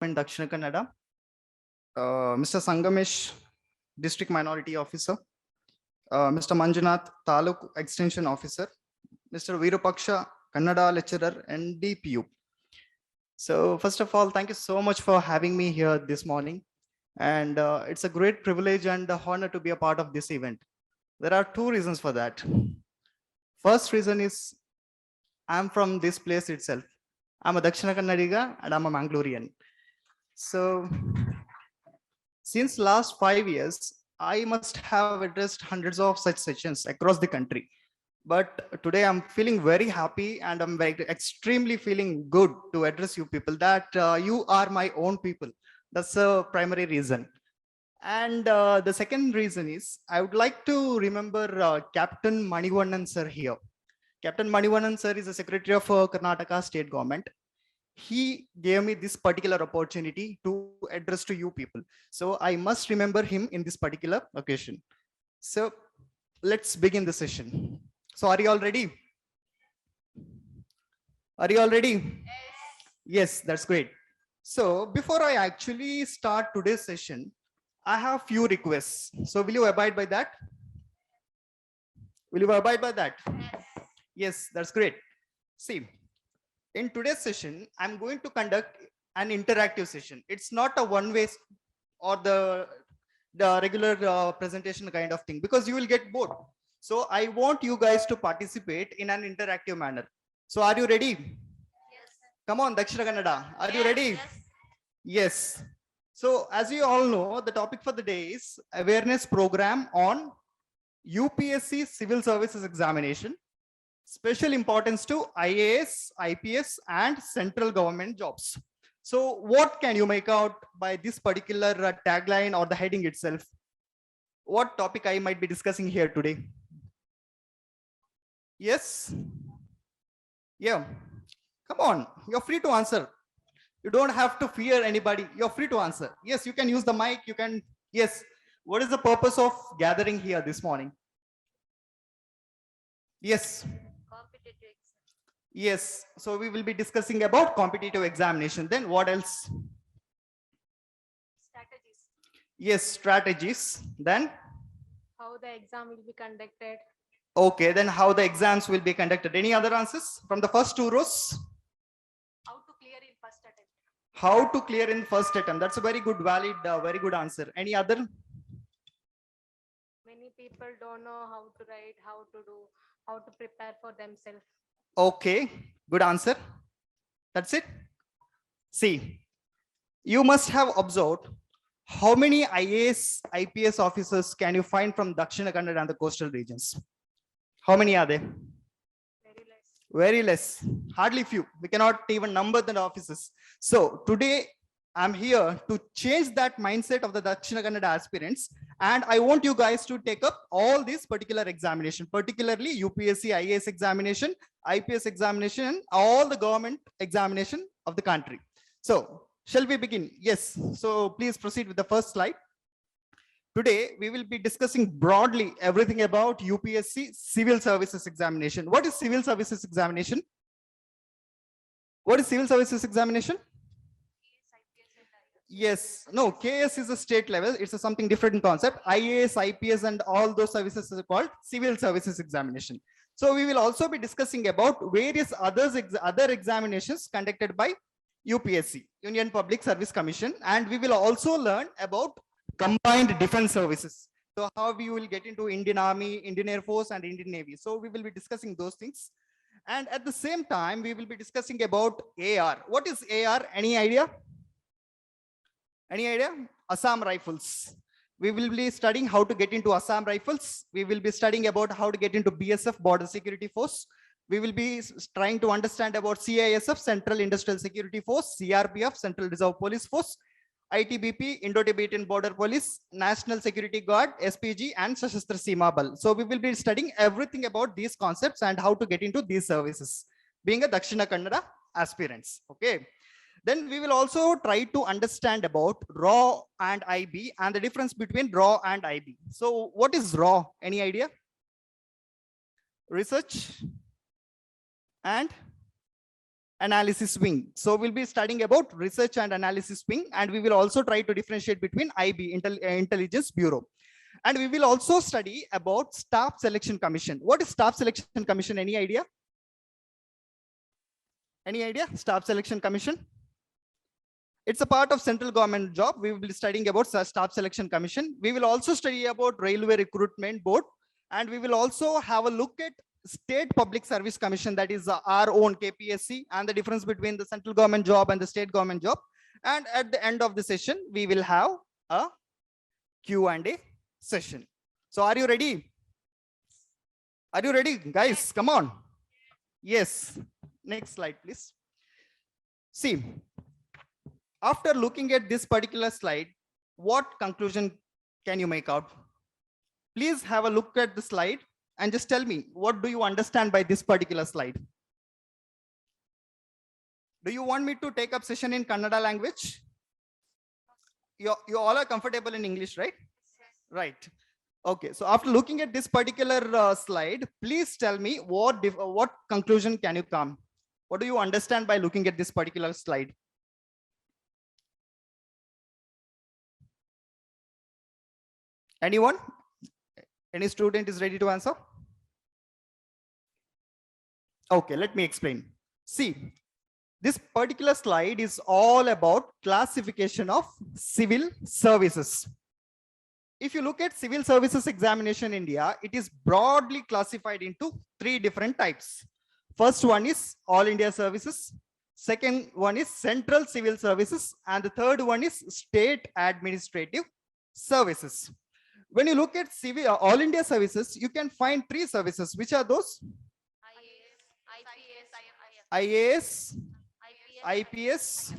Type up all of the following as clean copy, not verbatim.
Department, Dakshina Kannada. Mr. Sangamesh, District Minority Officer. Mr. Manjunath, Taluk Extension Officer. Mr. Virupaksha, Kannada Lecturer, NDPU. So first of all, thank you so much for having me here this morning. And it's a great privilege and honor to be a part of this event. There are two reasons for that. First reason is I'm from this place itself. I'm a Dakshina Kannadiga and I'm a Mangalorean. So since last 5 years, I must have addressed hundreds of such sessions across the country. But today I'm feeling very happy and I'm extremely feeling good to address you people that you are my own people. That's the primary reason. And the second reason is I would like to remember Captain Manivannan sir here. Captain Manivannan sir is the Secretary of Karnataka State Government. He gave me this particular opportunity to address to you people. So I must remember him in this particular occasion. So let's begin the session. So are you all ready? Are you all ready? Yes, that's great. So before I actually start today's session, I have few requests. So will you abide by that? Will you abide by that? Yes, that's great. See, in today's session, I'm going to conduct an interactive session. It's not a one-way or the regular presentation kind of thing because you will get bored. So I want you guys to participate in an interactive manner. So are you ready? Yes. Come on, Dakshina Kannada. Are you ready? Yes. So as you all know, the topic for the day is awareness program on UPSC Civil Services Examination. Special importance to IAS, IPS and central government jobs. So what can you make out by this particular tagline or the heading itself? What topic I might be discussing here today? Yes? Yeah. Come on, you're free to answer. You don't have to fear anybody. You're free to answer. Yes, you can use the mic. You can. Yes. What is the purpose of gathering here this morning? Yes. Competitive exam. Yes. So we will be discussing about competitive examination. Then what else? Strategies. Yes, strategies. Then? How the exam will be conducted. Okay, then how the exams will be conducted. Any other answers from the first two rows? How to clear in first attempt. How to clear in first attempt. That's a very good, valid, very good answer. Any other? Many people don't know how to write, how to do, how to prepare for themselves. Okay, good answer. That's it. See, you must have observed how many IAS, IPS officers can you find from Dakshina Kannada and the coastal regions? How many are there? Very less. Very less, hardly few. We cannot even number the officers. So today I'm here to change that mindset of the Dakshina Kannada aspirants. And I want you guys to take up all these particular examination, particularly UPSC IAS examination, IPS examination, and all the government examination of the country. So shall we begin? Yes. So please proceed with the first slide. Today, we will be discussing broadly everything about UPSC Civil Services Examination. What is Civil Services Examination? What is Civil Services Examination? Yes, no, KS is a state level. It's a something different concept. IAS, IPS, and all those services are called Civil Services Examination. So we will also be discussing about various other examinations conducted by UPSC, Union Public Service Commission, and we will also learn about combined defense services. So how we will get into Indian Army, Indian Air Force, and Indian Navy. So we will be discussing those things. And at the same time, we will be discussing about AR. What is AR? Any idea? Any idea? Assam rifles. We will be studying how to get into Assam rifles. We will be studying about how to get into BSF, Border Security Force. We will be trying to understand about CISF, Central Industrial Security Force, CRPF, Central Reserve Police Force, ITBP, Indo-Tibetan Border Police, National Security Guard, SPG, and Sashastra Seema Bal. So we will be studying everything about these concepts and how to get into these services, being a Dakshina Kannada aspirants. Okay. Then we will also try to understand about RAW and IB and the difference between RAW and IB. So what is RAW? Any idea? Research and analysis wing. So we'll be studying about research and analysis wing, and we will also try to differentiate between IB, Intelligence Bureau. And we will also study about Staff Selection Commission. What is Staff Selection Commission? Any idea? Any idea? Staff Selection Commission? It's a part of central government job. We will be studying about Staff Selection Commission. We will also study about Railway Recruitment Board, and we will also have a look at State Public Service Commission, that is our own KPSC, and the difference between the central government job and the state government job. And at the end of the session, we will have a Q&A session. So are you ready? Are you ready, guys? Come on. Yes. Next slide, please. See, after looking at this particular slide, what conclusion can you make out? Please have a look at the slide and just tell me, what do you understand by this particular slide? Do you want me to take up session in Kannada language? You all are comfortable in English, right? Right. Okay. So after looking at this particular slide, please tell me what conclusion can you come? What do you understand by looking at this particular slide? Anyone? Any student is ready to answer? Okay, let me explain. See, this particular slide is all about classification of civil services. If you look at Civil Services Examination in India, it is broadly classified into 3 different types. First one is All India Services. Second one is Central Civil Services. And the third one is State Administrative Services. When you look at All India Services, you can find 3 services. Which are those? IAS, IPS,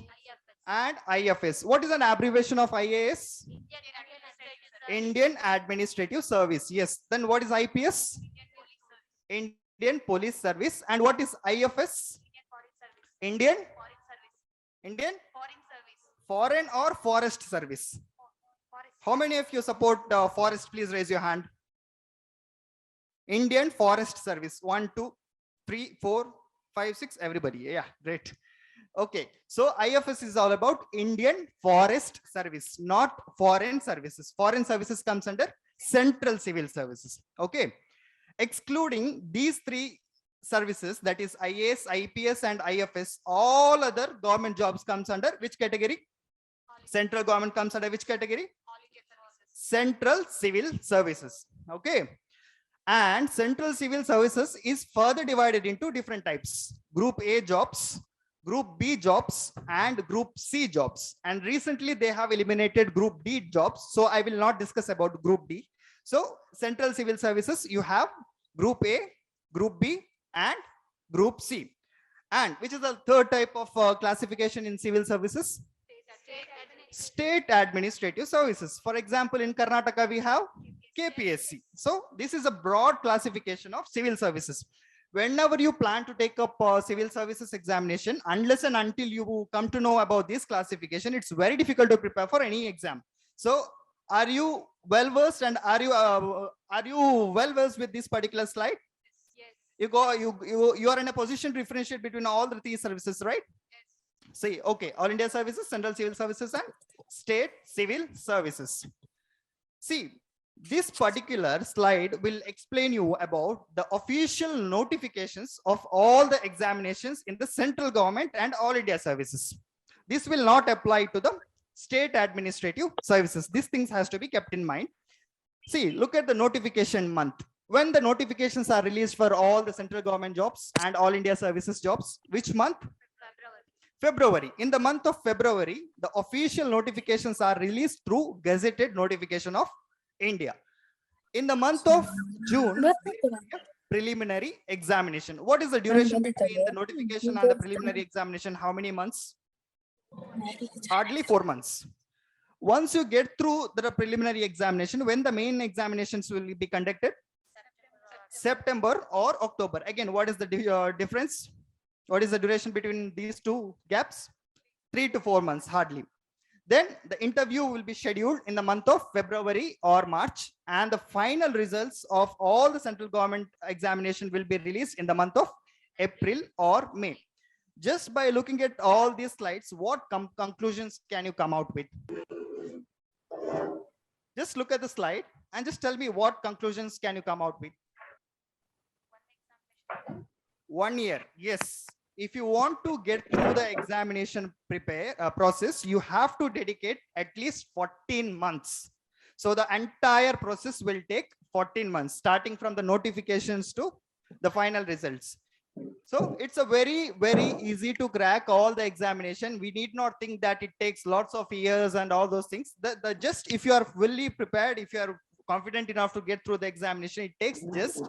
and IFS. What is an abbreviation of IAS? Indian Administrative Service. Yes. Then what is IPS? Indian Police Service. And what is IFS? Indian Foreign or Forest Service. How many of you support forest? Please raise your hand. Indian Forest Service. 1, 2, 3, 4, 5, 6. Everybody. Yeah, great. Okay. So IFS is all about Indian Forest Service, not foreign services. Foreign services comes under Central Civil Services. Okay. Excluding these 3 services, that is IAS, IPS, and IFS, all other government jobs comes under which category? Central government comes under which category? Central Civil Services. Okay. And Central Civil Services is further divided into different types: Group A jobs, Group B jobs, and Group C jobs. And recently they have eliminated Group D jobs. So I will not discuss about Group D. So Central Civil Services, you have Group A, Group B, and Group C. And which is the third type of classification in civil services? State Administrative Services. For example, in Karnataka, we have KPSC. So this is a broad classification of civil services. Whenever you plan to take up civil services examination, unless and until you come to know about this classification, it's very difficult to prepare for any exam. So are you well versed, and are you well versed with this particular slide? Yes. You are in a position to differentiate between all the 3 services, right? Yes. See, okay, All India Services, Central Civil Services, and State Civil Services. See, this particular slide will explain you about the official notifications of all the examinations in the central government and All India Services. This will not apply to the State Administrative Services. These things has to be kept in mind. See, look at the notification month. When the notifications are released for all the central government jobs and All India Services jobs, which month? February. In the month of February, the official notifications are released through gazetted notification of India. In the month of June, preliminary examination. What is the duration between the notification and the preliminary examination? How many months? Hardly 4 months. Once you get through the preliminary examination, when the main examinations will be conducted? September or October. Again, what is the difference? What is the duration between these 2 gaps? 3 to 4 months, hardly. Then the interview will be scheduled in the month of February or March, and the final results of all the central government examination will be released in the month of April or May. Just by looking at all these slides, what conclusions can you come out with? Just look at the slide and just tell me what conclusions can you come out with. 1 year, yes. If you want to get through the examination process, you have to dedicate at least 14 months. So the entire process will take 14 months, starting from the notifications to the final results. So it's a very, very easy to crack all the examination. We need not think that it takes lots of years and all those things. Just if you are fully prepared, if you are confident enough to get through the examination, it takes just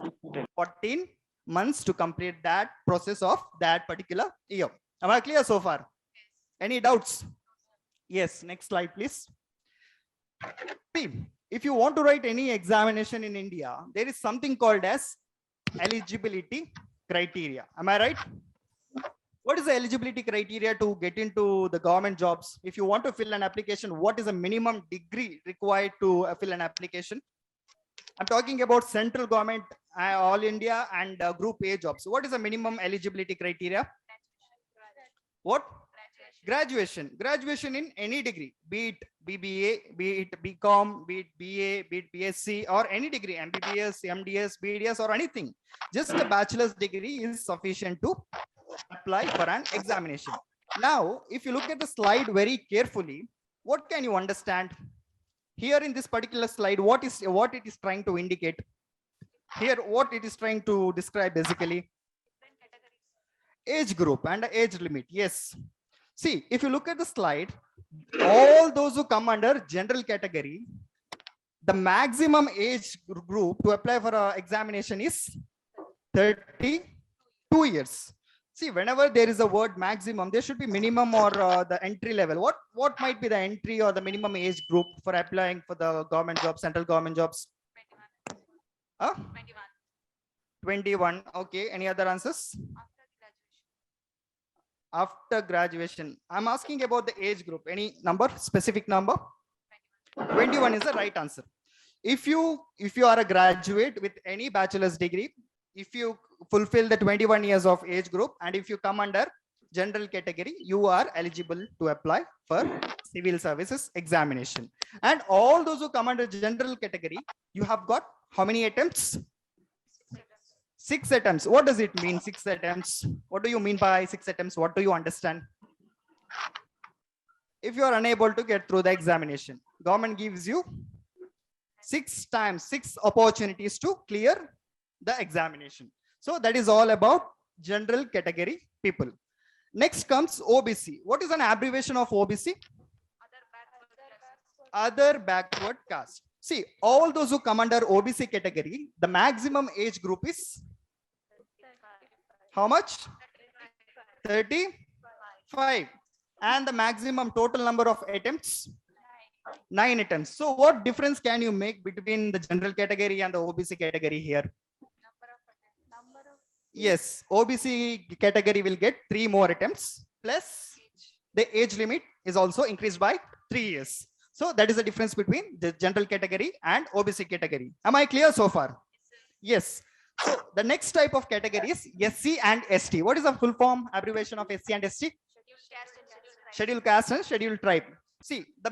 14 months to complete that process of that particular year. Am I clear so far? Any doubts? Yes, next slide, please. If you want to write any examination in India, there is something called as eligibility criteria. Am I right? What is the eligibility criteria to get into the government jobs? If you want to fill an application, what is the minimum degree required to fill an application? I'm talking about central government, all India and group A jobs. What is the minimum eligibility criteria? What? Graduation. Graduation in any degree, be it BBA, be it BCom, be it BA, be it BSc, or any degree, MBBS, MDS, BDS, or anything. Just a bachelor's degree is sufficient to apply for an examination. Now, if you look at the slide very carefully, what can you understand? Here in this particular slide, what it is trying to indicate? Here, what it is trying to describe basically? Age group and age limit. Yes. See, if you look at the slide, all those who come under general category, the maximum age group to apply for an examination is 32 years. See, whenever there is a word maximum, there should be minimum or the entry level. What might be the entry or the minimum age group for applying for the government jobs, central government jobs? 21. 21. Okay. Any other answers? After graduation. I'm asking about the age group. Any number, specific number? 21 is the right answer. If you are a graduate with any bachelor's degree, if you fulfill the 21 years of age group, and if you come under general category, you are eligible to apply for civil services examination. And all those who come under general category, you have got how many attempts? 6 attempts. What does it mean, 6 attempts? What do you mean by 6 attempts? What do you understand? If you are unable to get through the examination, government gives you 6 opportunities to clear the examination. So that is all about general category people. Next comes OBC. What is an abbreviation of OBC? Other backward caste. See, all those who come under OBC category, the maximum age group is how much? 35. And the maximum total number of attempts? 9 attempts. So what difference can you make between the general category and the OBC category here? Yes, OBC category will get 3 more attempts, plus the age limit is also increased by 3 years. So that is the difference between the general category and OBC category. Am I clear so far? Yes. So the next type of category is SC and ST. What is the full form abbreviation of SC and ST? Scheduled caste and scheduled tribe. See, the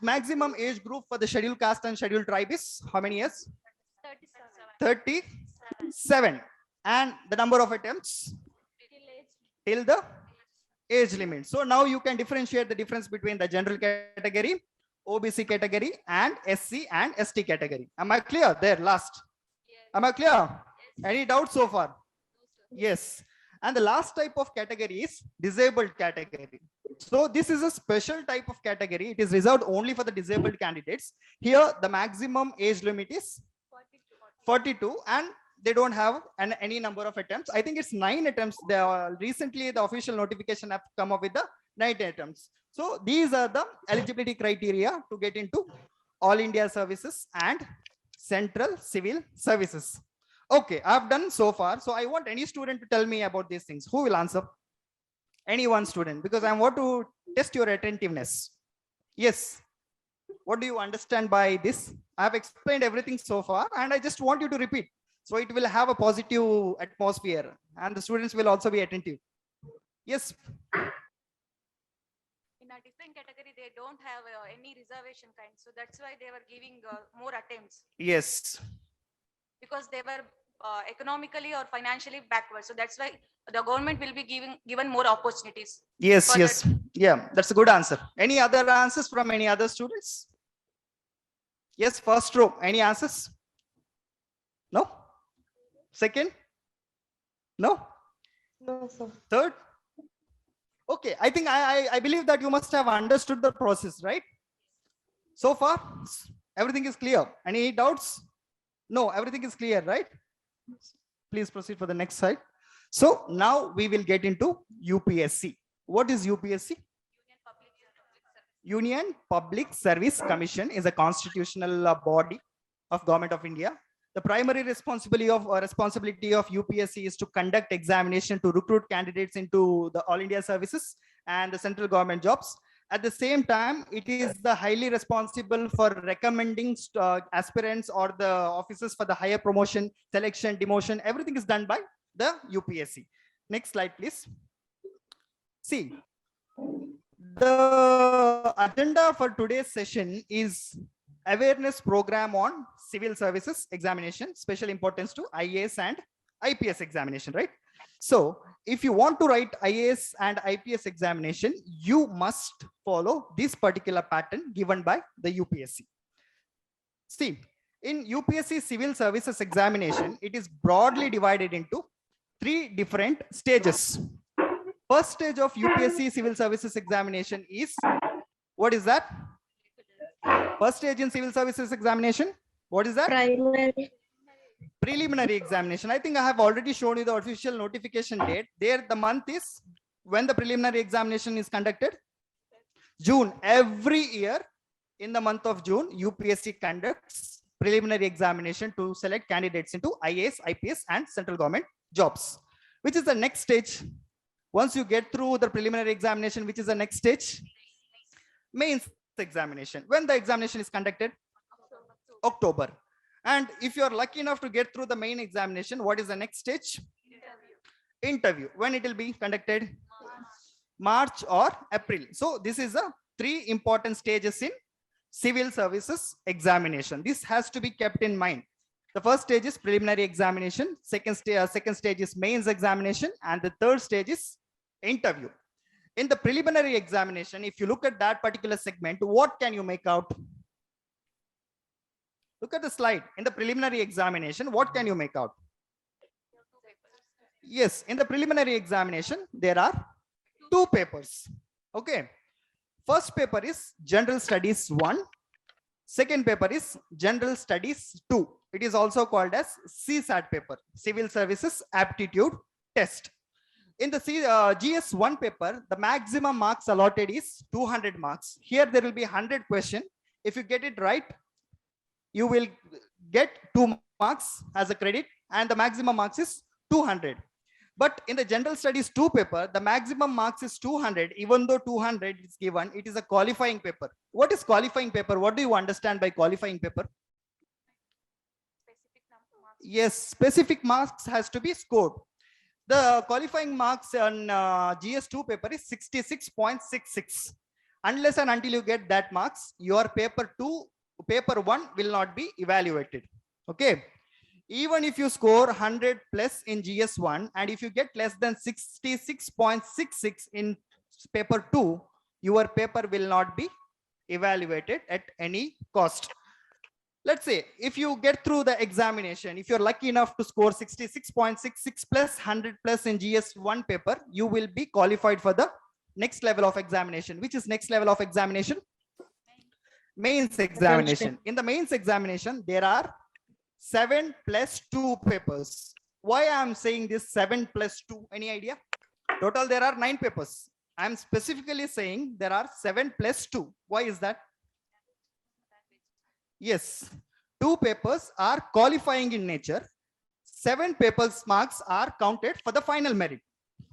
maximum age group for the scheduled caste and scheduled tribe is how many years? 37. And the number of attempts? Till the age limit. So now you can differentiate the difference between the general category, OBC category, and SC and ST category. Am I clear there last? Am I clear? Any doubts so far? Yes. And the last type of category is disabled category. So this is a special type of category. It is reserved only for the disabled candidates. Here, the maximum age limit is 42, and they don't have any number of attempts. I think it's 9 attempts. Recently, the official notification have come up with the 9 attempts. So these are the eligibility criteria to get into All India Services and Central Civil Services. Okay, I've done so far. So I want any student to tell me about these things. Who will answer? Any one student, because I want to test your attentiveness. Yes. What do you understand by this? I have explained everything so far, and I just want you to repeat. So it will have a positive atmosphere, and the students will also be attentive. Yes, In a different category, they don't have any reservation kind. So that's why they were giving more attempts yes, because they were economically or financially backward. So that's why the government will be given more opportunities. yes, for yes. Yeah, that's a good answer. Any other answers from any other students? Yes, first row. Any answers? No? Second? No? No, sir. Third? Okay, I think I believe that you must have understood the process, right? So far, everything is clear. Any doubts? No, everything is clear, right? Please proceed for the next slide. So now we will get into UPSC. What is UPSC? Union Public Service Commission is a constitutional body of Government of India. The primary responsibility of UPSC is to conduct examination to recruit candidates into the All India services and the central government jobs. At the same time, it is the highly responsible for recommending aspirants or the officers for the higher promotion, selection, demotion. Everything is done by the UPSC. Next slide, please. See, the agenda for today's session is awareness program on civil services examination, special importance to IAS and IPS examination, right? So if you want to write IAS and IPS examination, you must follow this particular pattern given by the UPSC. See, in UPSC Civil Services Examination, it is broadly divided into 3 different stages. First stage of UPSC Civil Services Examination is, what is that? First stage in Civil Services Examination, what is that? Primary. Preliminary examination. I think I have already shown you the official notification date. There the month is when the preliminary examination is conducted. June. Every year in the month of June, UPSC conducts preliminary examination to select candidates into IAS, IPS and central government jobs. Which is the next stage? Once you get through the preliminary examination, which is the next stage? Mains examination. When the examination is conducted? October. And if you are lucky enough to get through the main examination, what is the next stage? Interview. When it will be conducted? March or April. So this is the 3 important stages in civil services examination. This has to be kept in mind. The first stage is preliminary examination, second stage is mains examination, and the third stage is interview. In the preliminary examination, if you look at that particular segment, what can you make out? Look at the slide. In the preliminary examination, what can you make out? Yes, in the preliminary examination, there are 2 papers. Okay. First paper is General Studies 1. Second paper is General Studies 2. It is also called as CSAT paper, Civil Services Aptitude Test. In the GS1 paper, the maximum marks allotted is 200 marks. Here there will be 100 questions. If you get it right, you will get 2 marks as a credit and the maximum marks is 200. But in the General Studies 2 paper, the maximum marks is 200. Even though 200 is given, it is a qualifying paper. What is qualifying paper? What do you understand by qualifying paper? Yes, specific marks has to be scored. The qualifying marks on GS2 paper is 66.66. Unless and until you get that marks, your paper 1 will not be evaluated. Okay. Even if you score 100 plus in GS1 and if you get less than 66.66 in paper 2, your paper will not be evaluated at any cost. Let's say if you get through the examination, if you're lucky enough to score 66.66 plus 100 plus in GS1 paper, you will be qualified for the next level of examination. Which is next level of examination? Mains examination. In the mains examination, there are 7 plus 2 papers. Why I am saying this 7 plus 2? Any idea? Total there are 9 papers. I am specifically saying there are 7 plus 2. Why is that? Yes, 2 papers are qualifying in nature. 7 papers marks are counted for the final merit.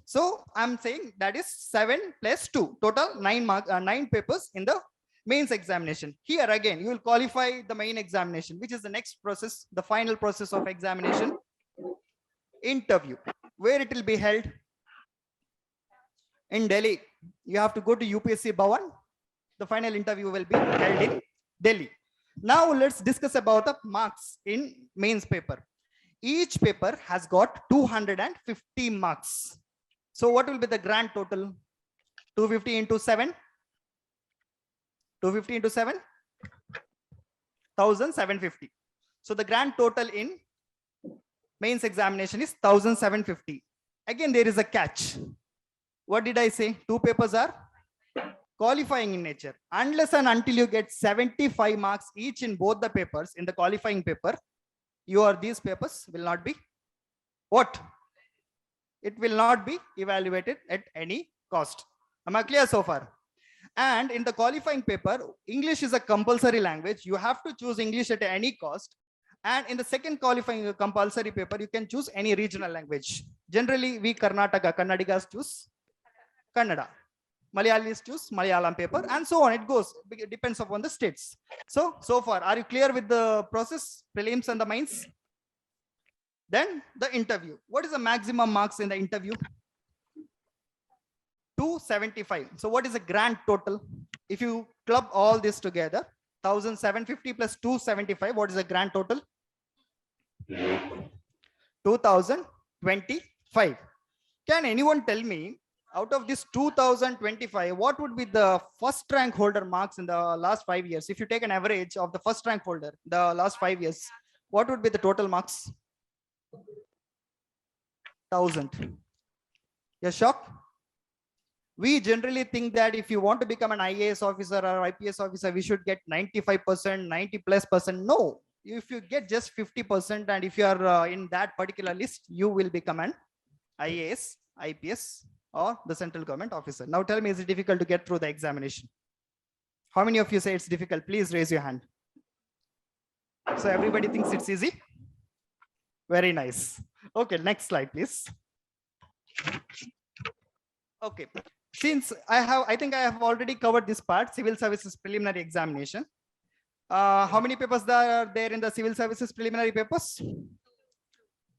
So I'm saying that is 7 plus 2. Total 9 papers in the mains examination. Here again, you will qualify the main examination, which is the next process, the final process of examination. Interview. Where it will be held? in Delhi. You have to go to UPSC Bhavan. The final interview will be held in Delhi. Now let's discuss about the marks in mains paper. Each paper has got 250 marks. So what will be the grand total? 250 into 7? 250 into 7? 1750. So the grand total in mains examination is 1750. Again, there is a catch. What did I say? Two papers are qualifying in nature. Unless and until you get 75 marks each in both the papers, in the qualifying paper, these papers will not be what? It will not be evaluated at any cost. Am I clear so far? And in the qualifying paper, English is a compulsory language. You have to choose English at any cost. And in the second qualifying compulsory paper, you can choose any regional language. Generally, we Karnataka, Kannadigas choose Kannada. Malayalis choose Malayalam paper, and so on. It goes. It depends upon the states. So far, are you clear with the process, prelims and the mains? Then the interview. What is the maximum marks in the interview? 275. So what is the grand total? If you club all this together, 1750 plus 275, what is the grand total? 2025. Can anyone tell me, out of this 2025, what would be the first rank holder marks in the last 5 years? If you take an average of the first rank holder, the last 5 years, what would be the total marks? 1000. You're shocked? We generally think that if you want to become an IAS officer or IPS officer, we should get 95%, 90+%. No, if you get just 50%, and if you are in that particular list, you will become an IAS, IPS, or the central government officer. Now tell me, is it difficult to get through the examination? How many of you say it's difficult? Please raise your hand. So everybody thinks it's easy. Very nice. Okay, next slide, please. Okay, since I think I have already covered this part, civil services preliminary examination. How many papers are there in the civil services preliminary papers?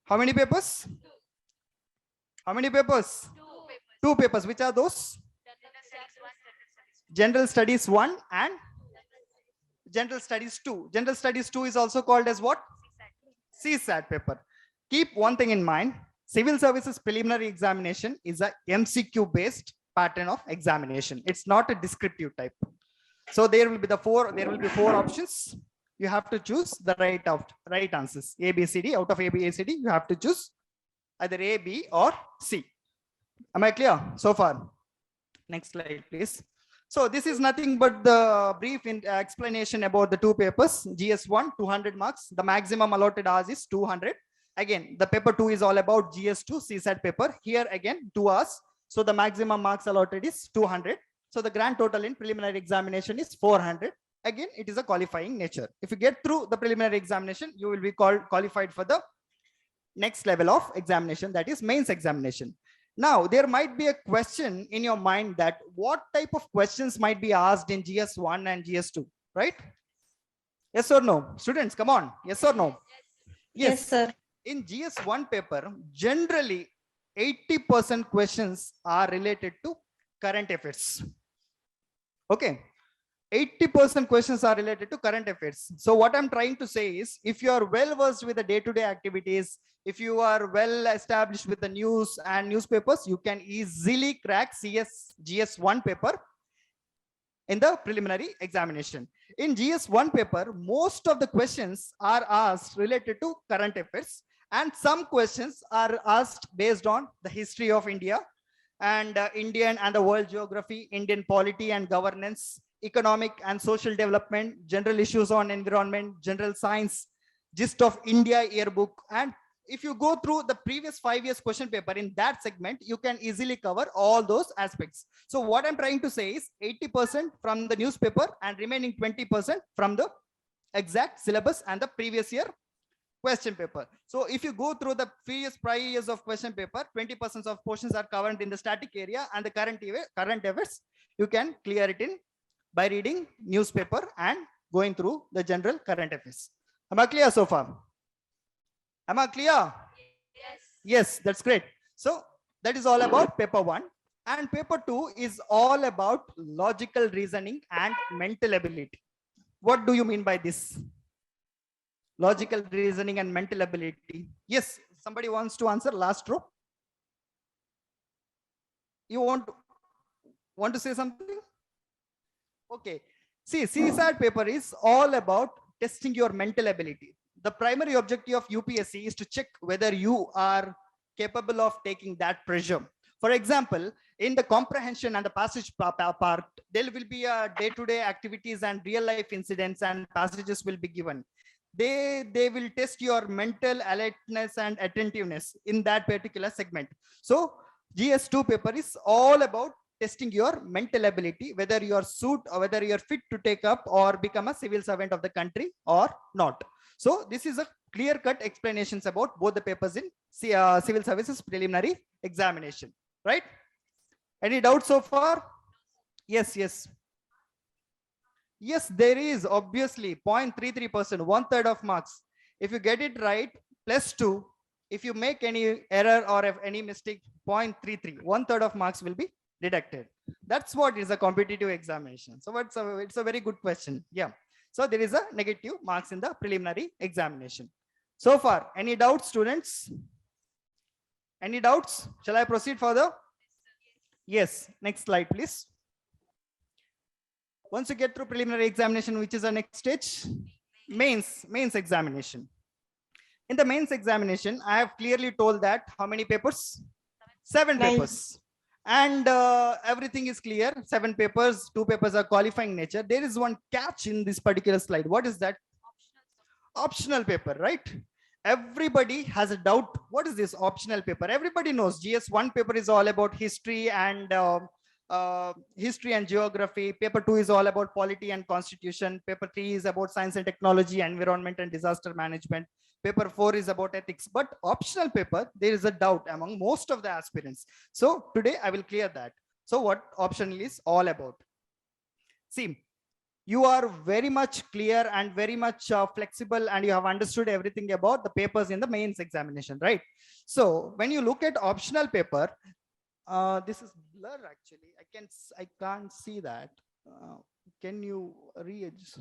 How many papers? How many papers? Two papers. Which are those? General Studies 1 and General Studies 2. General Studies 2 is also called as what? CSAT paper. Keep one thing in mind. Civil Services Preliminary Examination is a MCQ based pattern of examination. It's not a descriptive type. So there will be four options. You have to choose the right answers. A, B, C, D. Out of A, B, C, D, you have to choose either A, B, or C. Am I clear so far? Next slide, please. So this is nothing but the brief explanation about the two papers. GS1, 200 marks. The maximum allotted hours is 200. Again, the paper 2 is all about GS2 CSAT paper. Here again, 2 hours. So the maximum marks allotted is 200. So the grand total in preliminary examination is 400. Again, it is a qualifying nature. If you get through the preliminary examination, you will be qualified for the next level of examination, that is mains examination. Now, there might be a question in your mind that what type of questions might be asked in GS1 and GS2, right? Yes or no? Students, come on. Yes or no? Yes, sir. In GS1 paper, generally 80% questions are related to current affairs. Okay. 80% questions are related to current affairs. So what I'm trying to say is, if you are well versed with the day-to-day activities, if you are well established with the news and newspapers, you can easily crack GS1 paper in the preliminary examination. In GS1 paper, most of the questions are asked related to current affairs, and some questions are asked based on the history of India and Indian and the world geography, Indian polity and governance, economic and social development, general issues on environment, general science, gist of India yearbook. And if you go through the previous 5 years question paper in that segment, you can easily cover all those aspects. So what I'm trying to say is 80% from the newspaper and remaining 20% from the exact syllabus and the previous year question paper. So if you go through the prior years of question paper, 20% of portions are covered in the static area, and the current affairs, you can clear it in by reading newspaper and going through the general current affairs. Am I clear so far? Am I clear? Yes. Yes, that's great. So that is all about paper 1. And paper 2 is all about logical reasoning and mental ability. What do you mean by this? Logical reasoning and mental ability. Yes, somebody wants to answer, last row. You want to say something? Okay. See, CSAT paper is all about testing your mental ability. The primary objective of UPSC is to check whether you are capable of taking that pressure. For example, in the comprehension and the passage part, there will be a day-to-day activities and real-life incidents and passages will be given. They will test your mental alertness and attentiveness in that particular segment. So GS2 paper is all about testing your mental ability, whether you are suit or whether you are fit to take up or become a civil servant of the country or not. So this is a clear-cut explanations about both the papers in civil services preliminary examination, right? Any doubts so far? Yes, yes. Yes, there is obviously 0.33%, 1/3 of marks. If you get it right, +2. If you make any error or if any mistake, 0.33, 1/3 of marks will be deducted. That's what is a competitive examination. So it's a very good question. Yeah. So there is a negative marks in the preliminary examination. So far, any doubts, students? Any doubts? Shall I proceed further? Yes. Next slide, please. Once you get through preliminary examination, which is the next stage? Mains examination. In the mains examination, I have clearly told that how many papers? 7 Nine. papers. And everything is clear. 7 papers, 2 papers are qualifying nature. There is one catch in this particular slide. What is that? Optional paper, right? Everybody has a doubt. What is this optional paper? Everybody knows GS1 paper is all about history and geography. Paper 2 is all about polity and constitution. Paper 3 is about science and technology, environment and disaster management. Paper 4 is about ethics. But optional paper, there is a doubt among most of the aspirants. So today I will clear that. So what optional is all about? See, you are very much clear and very much flexible and you have understood everything about the papers in the mains examination, right? So when you look at optional paper, this is blur actually. I can't see that. Can you readjust?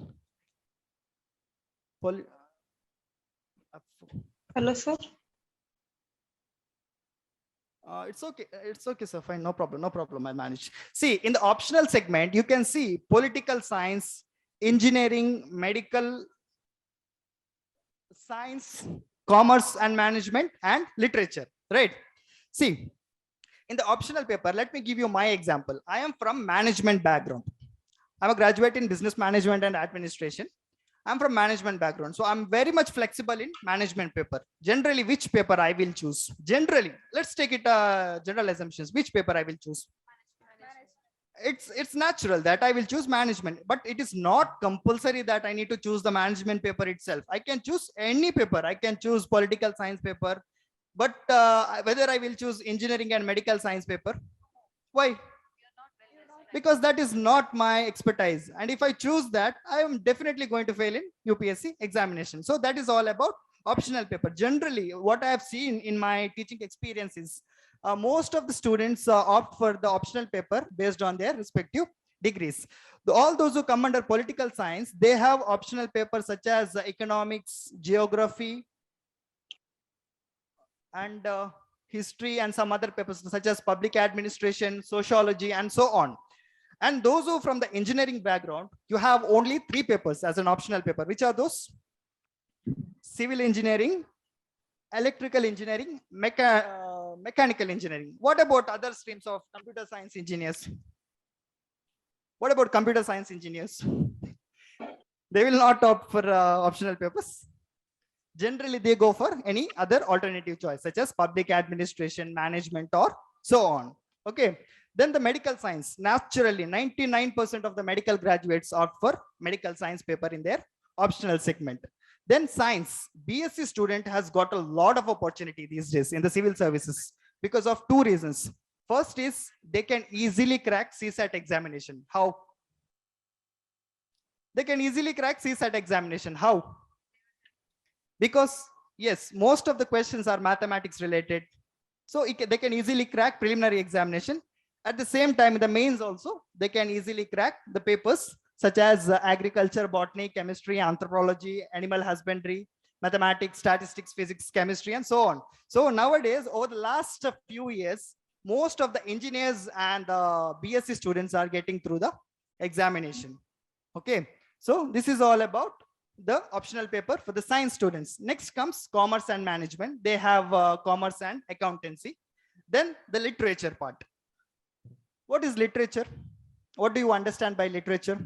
Hello, sir. It's okay. It's okay, sir. Fine. No problem. I'll manage. See, in the optional segment, you can see political science, engineering, medical science, commerce and management, and literature, right? See, in the optional paper, let me give you my example. I am from management background. I'm a graduate in business management and administration. I'm from management background. So I'm very much flexible in management paper. Generally, which paper I will choose? Generally, let's take it general assumptions. Which paper I will choose? It's natural that I will choose management, but it is not compulsory that I need to choose the management paper itself. I can choose any paper. I can choose political science paper, but whether I will choose engineering and medical science paper, why? Because that is not my expertise. And if I choose that, I am definitely going to fail in UPSC examination. So that is all about optional paper. Generally, what I have seen in my teaching experience is most of the students opt for the optional paper based on their respective degrees. All those who come under political science, they have optional papers such as economics, geography, and history, and some other papers such as public administration, sociology, and so on. And those who from the engineering background, you have only 3 papers as an optional paper. Which are those? Civil engineering, electrical engineering, mechanical engineering. What about other streams of computer science engineers? What about computer science engineers? They will not opt for optional papers. Generally, they go for any other alternative choice, such as public administration, management, or so on. Okay. Then the medical science, naturally 99% of the medical graduates opt for medical science paper in their optional segment. Then science, BSc student has got a lot of opportunity these days in the civil services because of 2 reasons. First is they can easily crack CSAT examination. How? They can easily crack CSAT examination. How? Because yes, most of the questions are mathematics related. So they can easily crack preliminary examination. At the same time, in the mains also, they can easily crack the papers such as agriculture, botany, chemistry, anthropology, animal husbandry, mathematics, statistics, physics, chemistry, and so on. So nowadays, over the last few years, most of the engineers and BSc students are getting through the examination. Okay, so this is all about the optional paper for the science students. Next comes commerce and management. They have commerce and accountancy. Then the literature part. What is literature? What do you understand by literature?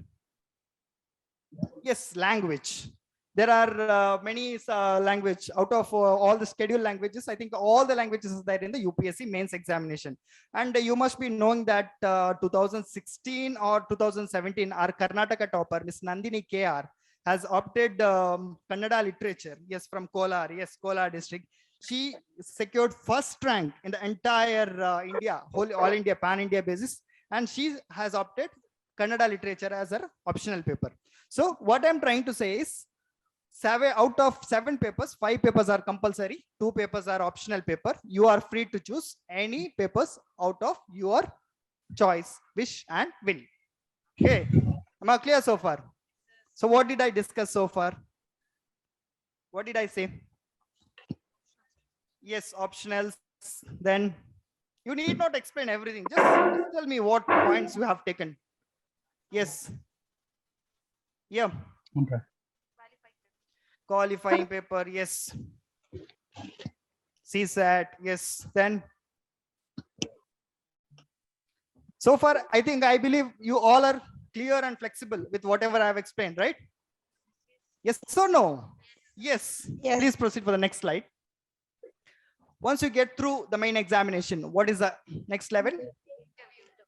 Yes, language. There are many language out of all the scheduled languages. I think all the languages is there in the UPSC mains examination. And you must be knowing that 2016 or 2017, our Karnataka topper, Miss Nandini KR, has opted Kannada literature. Yes, from Kolar. Yes, Kolar district. She secured first rank in the entire India, whole all India, pan India basis. And she has opted Kannada literature as her optional paper. So what I'm trying to say is, out of 7 papers, 5 papers are compulsory, 2 papers are optional paper. You are free to choose any papers out of your choice, wish and will. Okay, am I clear so far? So what did I discuss so far? What did I say? Yes, optionals. Then you need not explain everything. Just tell me what points you have taken. Yes. Yeah. Okay. Qualifying paper, yes. CSAT, yes. Then so far, I believe you all are clear and flexible with whatever I have explained, right? Yes or no? Yes. Yes. Please proceed for the next slide. Once you get through the main examination, what is the next level?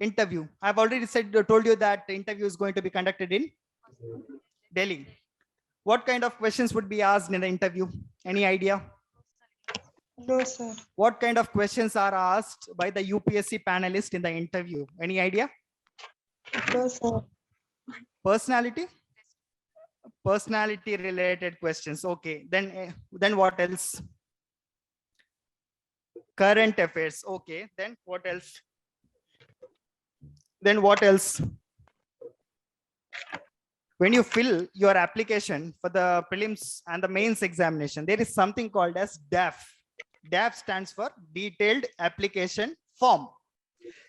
Interview. I've already told you that the interview is going to be conducted in Delhi. What kind of questions would be asked in the interview? Any idea? No, sir. What kind of questions are asked by the UPSC panelist in the interview? Any idea? No, sir. Personality? Personality related questions. Okay. Then what else? Current affairs. Okay. Then what else? Then what else? When you fill your application for the prelims and the mains examination, there is something called as DAF. DAF stands for Detailed Application Form.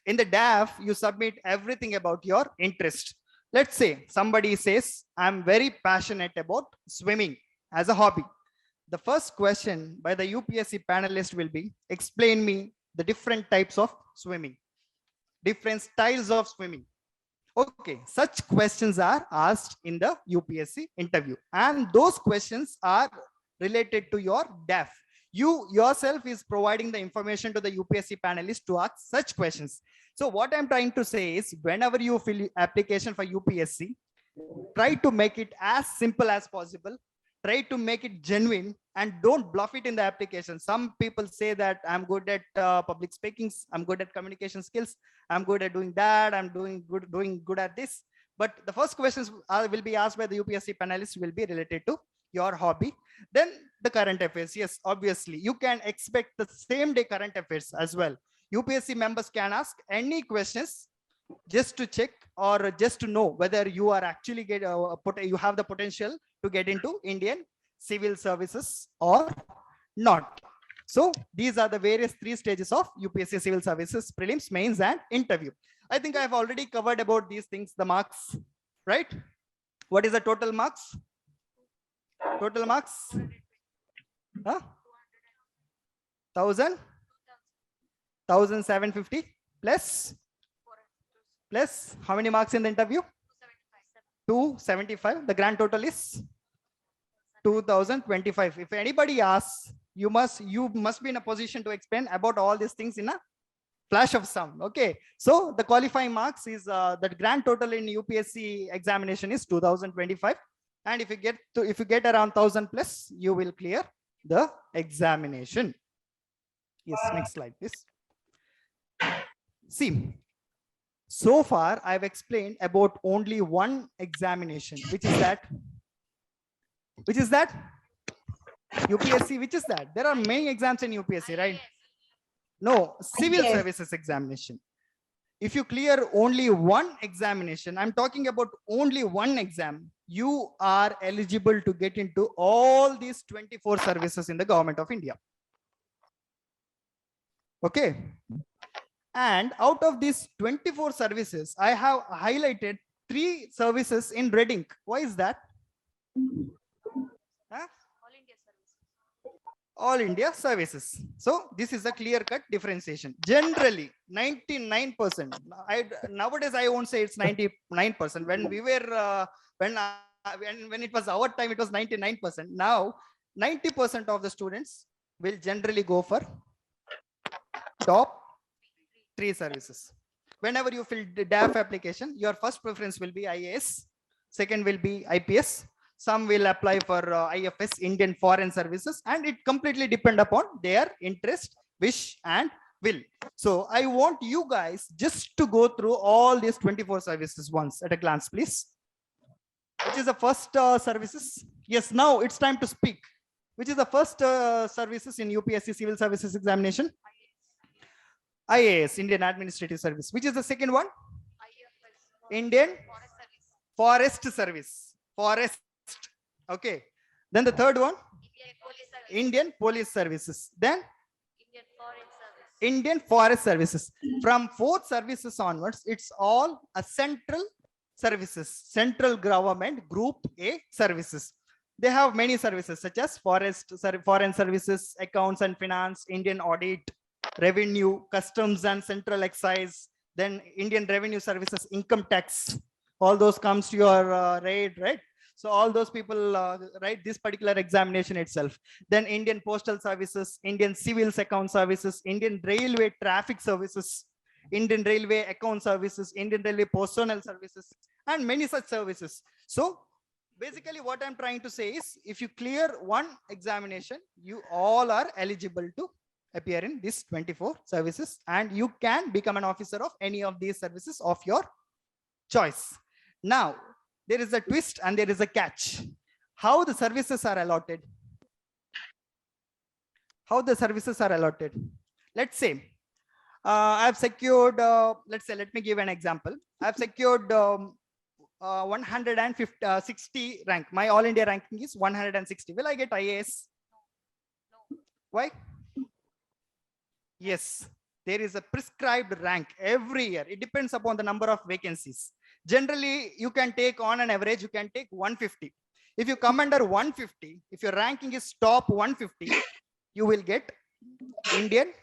In the DAF, you submit everything about your interest. Let's say somebody says, I'm very passionate about swimming as a hobby. The first question by the UPSC panelist will be, explain me the different types of swimming, different styles of swimming. Okay, such questions are asked in the UPSC interview, and those questions are related to your DAF. You yourself is providing the information to the UPSC panelist to ask such questions. So what I'm trying to say is, whenever you fill application for UPSC, try to make it as simple as possible. Try to make it genuine and don't bluff it in the application. Some people say that I'm good at public speaking, I'm good at communication skills, I'm good at doing that, I'm doing good at this. But the first questions will be asked by the UPSC panelists will be related to your hobby. Then the current affairs. Yes, obviously, you can expect the same day current affairs as well. UPSC members can ask any questions just to check or just to know whether you are actually you have the potential to get into Indian Civil Services or not. So these are the various 3 stages of UPSC Civil Services prelims, mains, and interview. I think I've already covered about these things, the marks, right? What is the total marks? Total marks? Huh? 1,750 plus how many marks in the interview? 275. The grand total is 2025. If anybody asks, you must be in a position to explain about all these things in a flash of sound. Okay, so the qualifying marks is the grand total in UPSC examination is 2025, and if you get around 1,000 plus, you will clear the examination. Yes, next slide, please. See, so far I've explained about only one examination, which is that UPSC. Which is that? There are many exams in UPSC, right? No, Civil Yes. Services Examination. if you clear only one examination, I'm talking about only one exam, you are eligible to get into all these 24 services in the government of India. Okay. And out of these 24 services, I have highlighted 3 services in red ink. Why is that? Huh? All India service. All India services. So this is a clear-cut differentiation. Generally, 99%. Nowadays I won't say it's 99%. When we were when it was our time, it was 99%. Now 90% of the students will generally go for top 3 services. Whenever you fill the DAF application, your first preference will be IAS, second will be IPS. Some will apply for IFS, Indian Foreign Services, and it completely depend upon their interest, wish, and will. So I want you guys just to go through all these 24 services once at a glance, please. Which is the first services? Yes, now it's time to speak. Which is the first services in UPSC Civil Services Examination? IAS, Indian Administrative Service. Which is the second one? IFS. Indian Forest Forest service. Service. Forest. Okay. Then the third one? Indian police service. Indian Police Services. Then Indian foreign service. Indian Forest Services. From 4 services onwards, it's all a central services, central government group A services. They have many services such as foreign services, accounts and finance, Indian audit, revenue, customs and central excise, then Indian revenue services, income tax, all those comes to your raid, right? So all those people write this particular examination itself. Then Indian postal services, Indian civil account services, Indian railway traffic services, Indian railway account services, Indian railway personnel services, and many such services. So basically what I'm trying to say is, if you clear one examination, you all are eligible to appear in these 24 services, and you can become an officer of any of these services of your choice. Now, there is a twist and there is a catch. How the services are allotted? How the services are allotted? Let's say I've secured, let me give an example. I've secured 160 rank. My all India ranking is 160. Will I get IAS? No. Why? Yes, there is a prescribed rank every year. It depends upon the number of vacancies. Generally, you can take on an average, you can take 150. If you come under 150, if your ranking is top 150, you will get Indian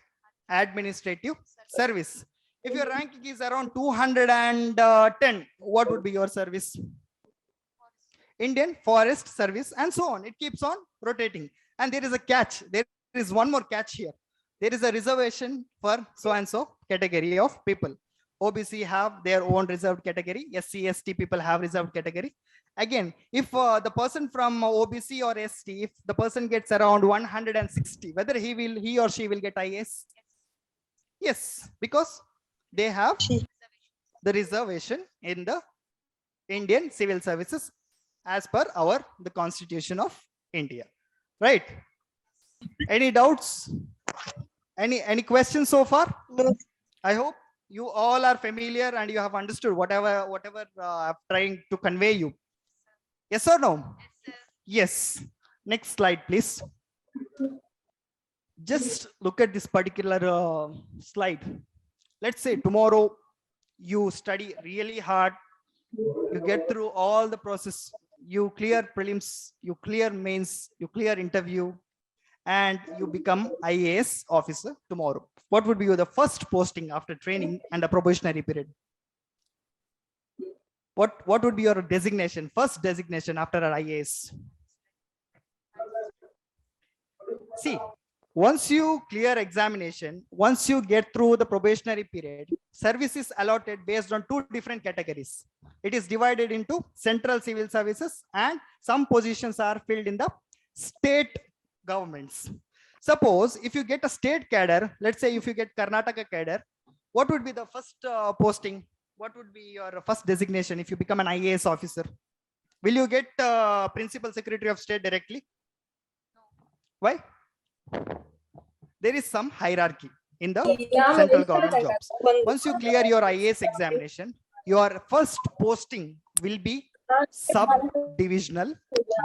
Administrative Service. If your ranking is around 210, what would be your service? Indian Forest Service, and so on. It keeps on rotating. And there is a catch. There is one more catch here. There is a reservation for so and so category of people. OBC have their own reserved category. SC, ST people have reserved category. Again, if the person from OBC or ST, if the person gets around 160, whether he or she will get IAS? Yes, because they have the reservation in the Indian Civil Services as per the Constitution of India, right? Any doubts? Any questions so far? No. I hope you all are familiar and you have understood whatever I'm trying to convey you. Yes or no? Yes. Next slide, please. Just look at this particular slide. Let's say tomorrow you study really hard, you get through all the process, you clear prelims, you clear mains, you clear interview, and you become IAS officer tomorrow. What would be the first posting after training and the probationary period? What would be your designation, first designation after an IAS? See, once you clear examination, once you get through the probationary period, service is allotted based on 2 different categories. It is divided into central civil services, and some positions are filled in the state governments. Suppose if you get a state cadre, let's say if you get Karnataka cadre, what would be the first posting? What would be your first designation if you become an IAS officer? Will you get Principal Secretary of State directly? Why? There is some hierarchy. in the central government jobs. Once you clear your IAS examination, your first posting will be sub-divisional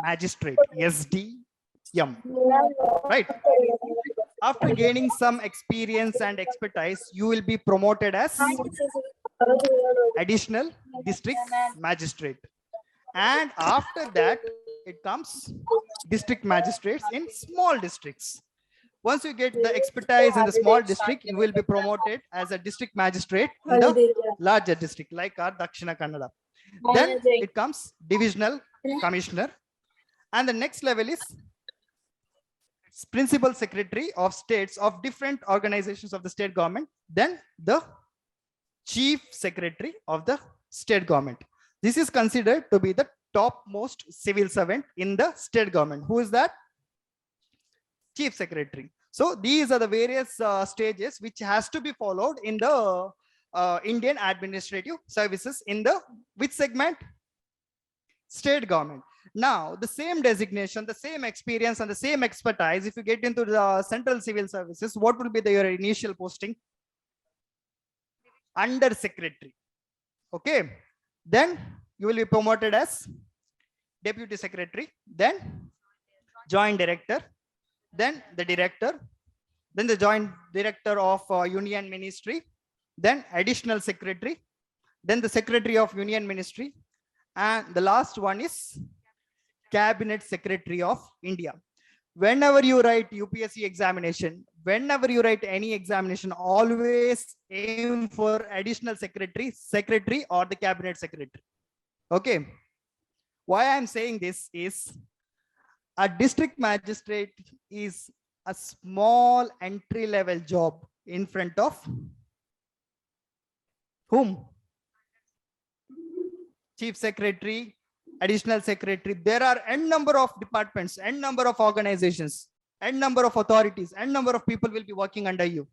magistrate, SDM, right? After gaining some experience and expertise, you will be promoted as additional district magistrate. And after that, it comes district magistrates in small districts. Once you get the expertise in the small district, you will be promoted as a district magistrate in the larger district, like our Dakshina Kannada. Then it comes divisional commissioner. And the next level is principal secretary of states of different organizations of the state government. Then the chief secretary of the state government. This is considered to be the topmost civil servant in the state government. Who is that? Chief secretary. So these are the various stages which has to be followed in the Indian administrative services in the which segment? State government. Now the same designation, the same experience and the same expertise, if you get into the central civil services, what will be your initial posting? Under secretary. Okay, then you will be promoted as deputy secretary, then joint director, then the director, then the joint director of union ministry, then additional secretary, then the secretary of union ministry, and the last one is cabinet secretary of India. Whenever you write UPSC examination, whenever you write any examination, always aim for additional secretary or the cabinet secretary. Okay. Why I'm saying this is a district magistrate is a small entry level job in front of whom? Chief secretary, additional secretary. There are n number of departments, n number of organizations, n number of authorities, n number of people will be working under you.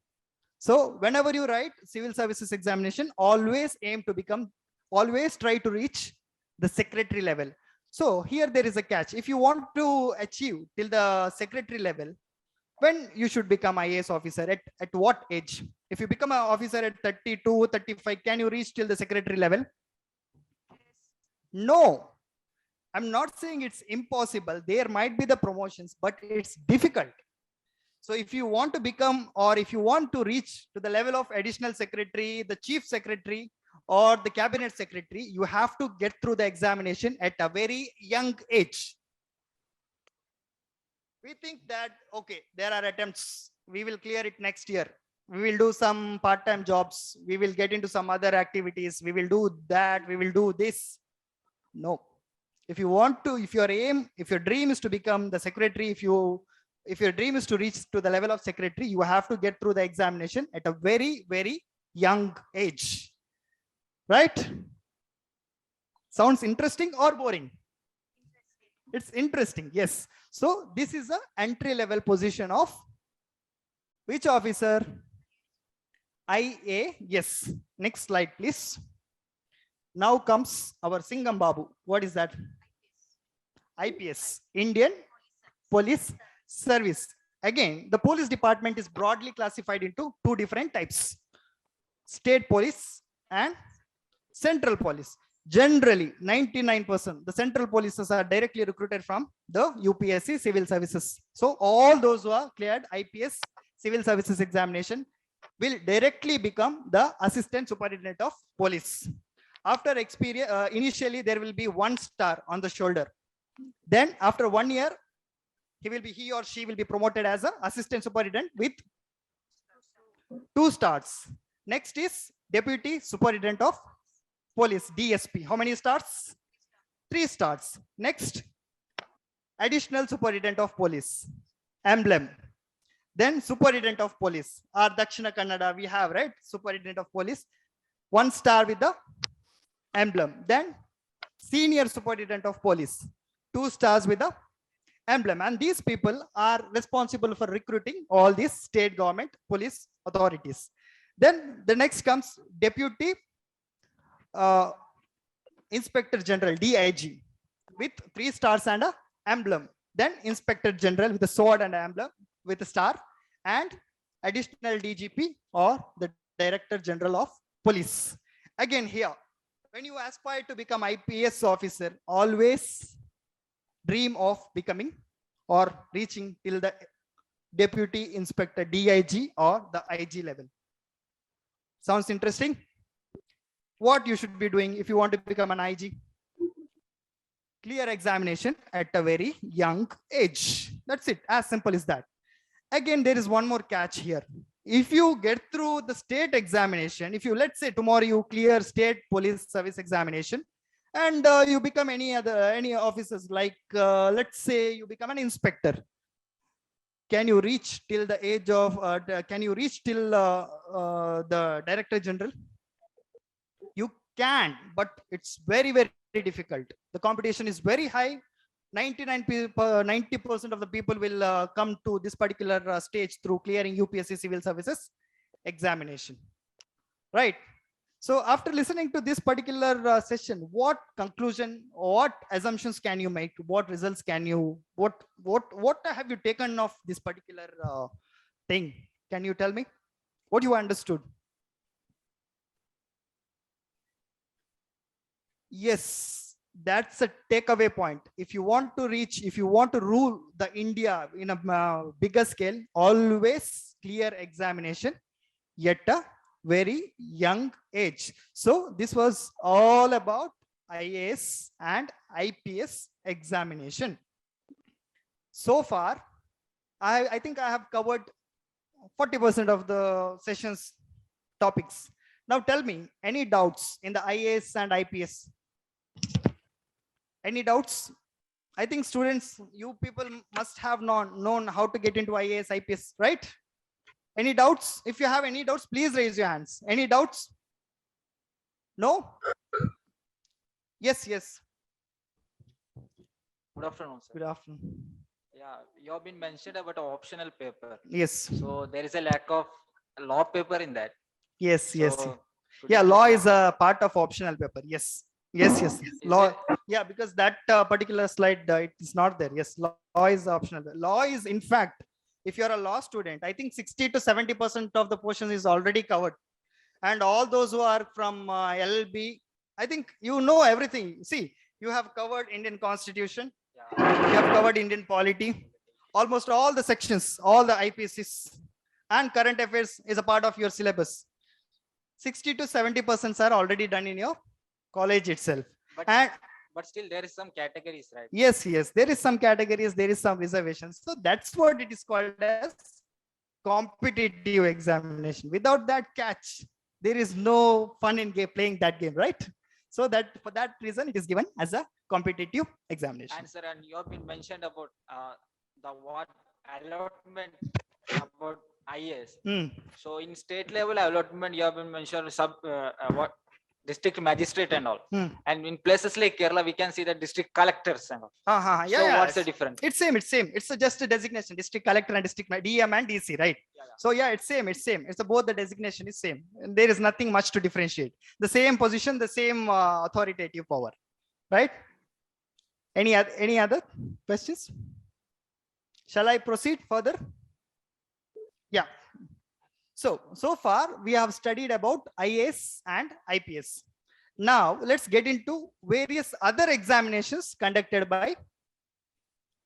So whenever you write civil services examination, always aim to become, always try to reach the secretary level. So here there is a catch. If you want to achieve till the secretary level, when you should become IAS officer, at what age? If you become an officer at 32, 35, can you reach till the secretary level? No. I'm not saying it's impossible. There might be the promotions, but it's difficult. So if you want to become, or if you want to reach to the level of additional secretary, the chief secretary, or the cabinet secretary, you have to get through the examination at a very young age. We think that, okay, there are attempts. We will clear it next year. We will do some part-time jobs. We will get into some other activities. We will do that. We will do this. No. If you want to, if your dream is to become the secretary, if your dream is to reach to the level of secretary, you have to get through the examination at a very, very young age. Right? Sounds interesting or boring? It's interesting. Yes. So this is an entry level position of which officer? IA. Yes. Next slide, please. Now comes our Singham Babu. What is that? IPS, Indian Police Service. Again, the police department is broadly classified into two different types: state police and central police. Generally, 99%, the central polices are directly recruited from the UPSC Civil Services. So all those who are cleared IPS Civil Services Examination will directly become the assistant superintendent of police. After experience, initially there will be 1 star on the shoulder. Then after 1 year, he or she will be promoted as an assistant superintendent with 2 stars. Next is deputy superintendent of police, DSP. How many stars? 3 stars. Next, additional superintendent of police, emblem. Then superintendent of police, or Dakshina Kannada we have, right? Superintendent of police, 1 star with the emblem. Then senior superintendent of police, 2 stars with the emblem. And these people are responsible for recruiting all these state government police authorities. Then the next comes deputy inspector general, DIG, with 3 stars and a emblem. Then inspector general with a sword and an emblem with a star, and additional DGP or the Director General of Police. Again here, when you aspire to become IPS officer, always dream of becoming or reaching till the Deputy Inspector DIG or the IG level. Sounds interesting? What you should be doing if you want to become an IG? Clear examination at a very young age. That's it, as simple as that. Again, there is one more catch here. If you get through the state examination, if you, let's say tomorrow you clear state police service examination and you become any officers, like let's say you become an inspector. Can you reach till the age of, can you reach till the Director General? You can, but it's very, very difficult. The competition is very high. 90% of the people will come to this particular stage through clearing UPSC Civil Services Examination. Right. So after listening to this particular session, what conclusion, what assumptions can you make? What results can you, what have you taken of this particular thing? Can you tell me what you understood? Yes, that's a takeaway point. If you want to reach, if you want to rule the India in a bigger scale, always clear examination at a very young age. So this was all about IAS and IPS examination. So far, I think I have covered 40% of the session's topics. Now tell me, any doubts in the IAS and IPS? Any doubts? I think students, you people must have known how to get into IAS, IPS, right? Any doubts? If you have any doubts, please raise your hands. Any doubts? No? Yes, yes. Good afternoon, sir. Good afternoon. Yeah, you have been mentioned about an optional paper. Yes. So there is a lack of law paper in that. Yes, yes. So could Yeah, you law please- is a part of optional paper. Yes. Yes, yes. Is Law. it- Yeah, because that particular slide, it is not there. Yes, law is optional. Law is, in fact, if you're a law student, I think 60 to 70% of the portion is already covered. And all those who are from LLB, I think you know everything. See, you have covered Indian Constitution, Yeah. you have covered Indian polity, almost all the sections, all the IPCs and current affairs is a part of your syllabus. 60 to 70% are already done in your college itself. But, And but still there is some categories, right? yes, yes, there is some categories, there is some reservations. So that's what it is called as competitive examination. Without that catch, there is no fun in playing that game, right? So that for that reason, it is given as a competitive examination. And sir, and you have been mentioned about the what allotment about IAS. Hmm. So in state level allotment, you have been mentioned what district magistrate and all. Hmm. And in places like Kerala, we can see the district collectors and all. Yeah, So yeah, what's the difference? it's same. It's just a designation, district collector and district DM and DC, right? Yeah, yeah. So yeah, it's same. It's both the designation is same. And there is nothing much to differentiate. The same position, the same authoritative power, right? Any other questions? Shall I proceed further? Yeah. So far we have studied about IAS and IPS. Now let's get into various other examinations conducted by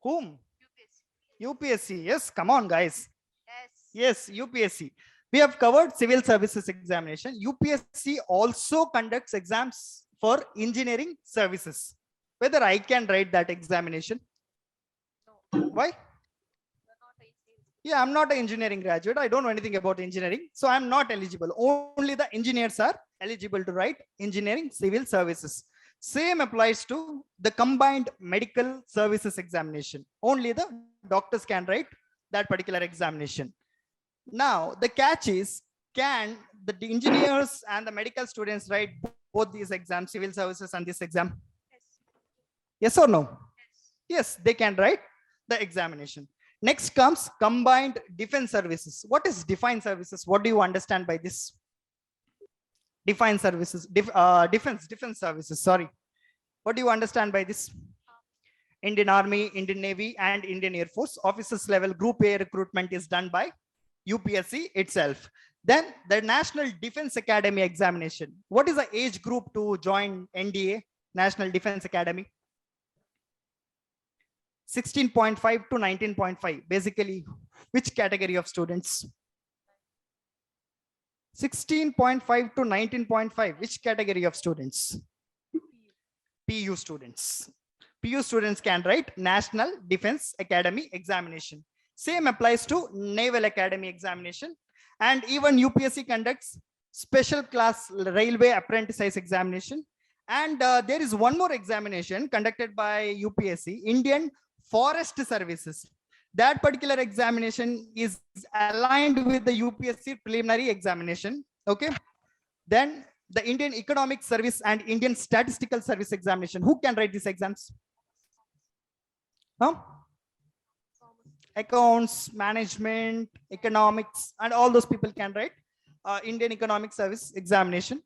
whom? UPSC. Yes, come on guys. Yes, UPSC. We have covered civil services examination. UPSC also conducts exams for engineering services. Whether I can write that examination? Why? Yeah, I'm not an engineering graduate. I don't know anything about engineering. So I'm not eligible. Only the engineers are eligible to write engineering civil services. Same applies to the combined medical services examination. Only the doctors can write that particular examination. Now, the catch is, can the engineers and the medical students write both these exams, civil services and this exam? Yes or no? Yes, they can write the examination. Next comes combined defense services. What is defined services? What do you understand by this? Defined services, defense services, sorry. What do you understand by this? Indian Army, Indian Navy and Indian Air Force officers level group A recruitment is done by UPSC itself. Then the National Defense Academy examination. What is the age group to join NDA, National Defense Academy? 16.5 to 19.5. Basically, which category of students? 16.5 to 19.5. Which category of students? PU students. PU students can write National Defense Academy examination. Same applies to Naval Academy examination. And even UPSC conducts special class railway apprentice examination. And there is one more examination conducted by UPSC, Indian Forest Services. That particular examination is aligned with the UPSC preliminary examination. Okay. Then the Indian Economic Service and Indian Statistical Service examination. Who can write these exams? Huh? Accounts, management, economics, and all those people can write Indian Economic Service examination.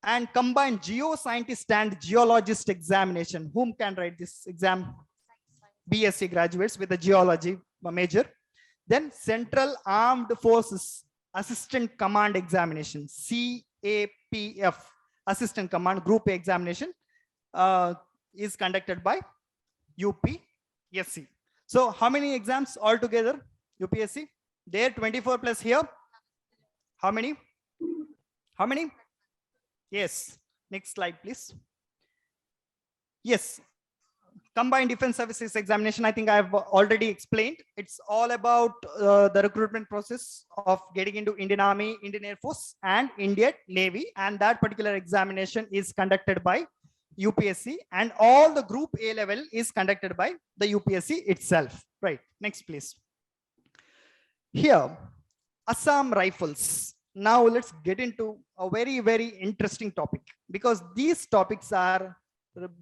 And combined geoscientist and geologist examination. Whom can write this exam? BSc graduates with a geology major. Then Central Armed Forces Assistant Command Examination, CAPF, Assistant Command Group A examination is conducted by UPSC. So how many exams altogether? UPSC? There 24 plus here. How many? How many? Yes. Next slide, please. Yes. Combined Defense Services examination, I think I've already explained. It's all about the recruitment process of getting into Indian Army, Indian Air Force, and Indian Navy. And that particular examination is conducted by UPSC, and all the Group A level is conducted by the UPSC itself. Right. Next, please. Here, Assam Rifles. Now let's get into a very, very interesting topic, because these topics are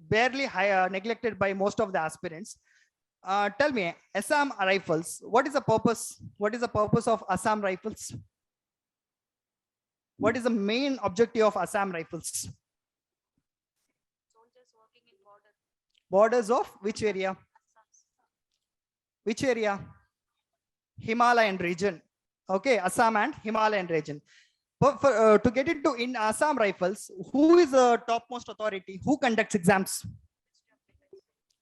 barely neglected by most of the aspirants. Tell me, Assam Rifles, what is the purpose? What is the purpose of Assam Rifles? What is the main objective of Assam Rifles? Soldiers working in border. Borders of which area? Which area? Himalayan region. Okay, Assam and Himalayan region. But to get into in Assam Rifles, who is the topmost authority? Who conducts exams?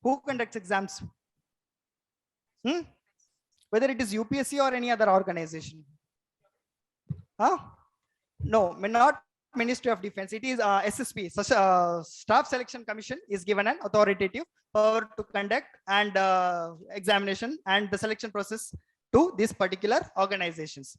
Who conducts exams? Whether it is UPSC or any other organization? Huh? No, not Ministry of Defense. It is SSP. Such a Staff Selection Commission is given an authoritative power to conduct and examination and the selection process to these particular organizations.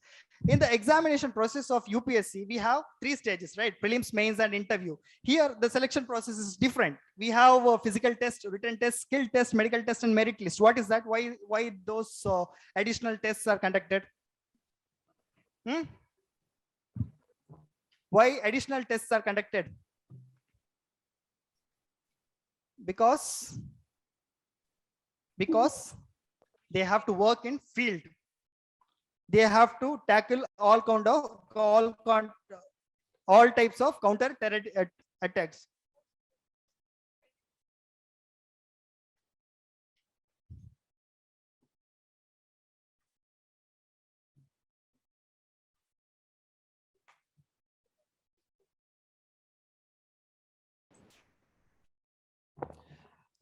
In the examination process of UPSC, we have 3 stages, right? Prelims, mains, and interview. Here, the selection process is different. We have a physical test, written test, skill test, medical test, and merit list. What is that? Why those additional tests are conducted? Why additional tests are conducted? Because they have to work in field. They have to tackle all types of counter terror attacks.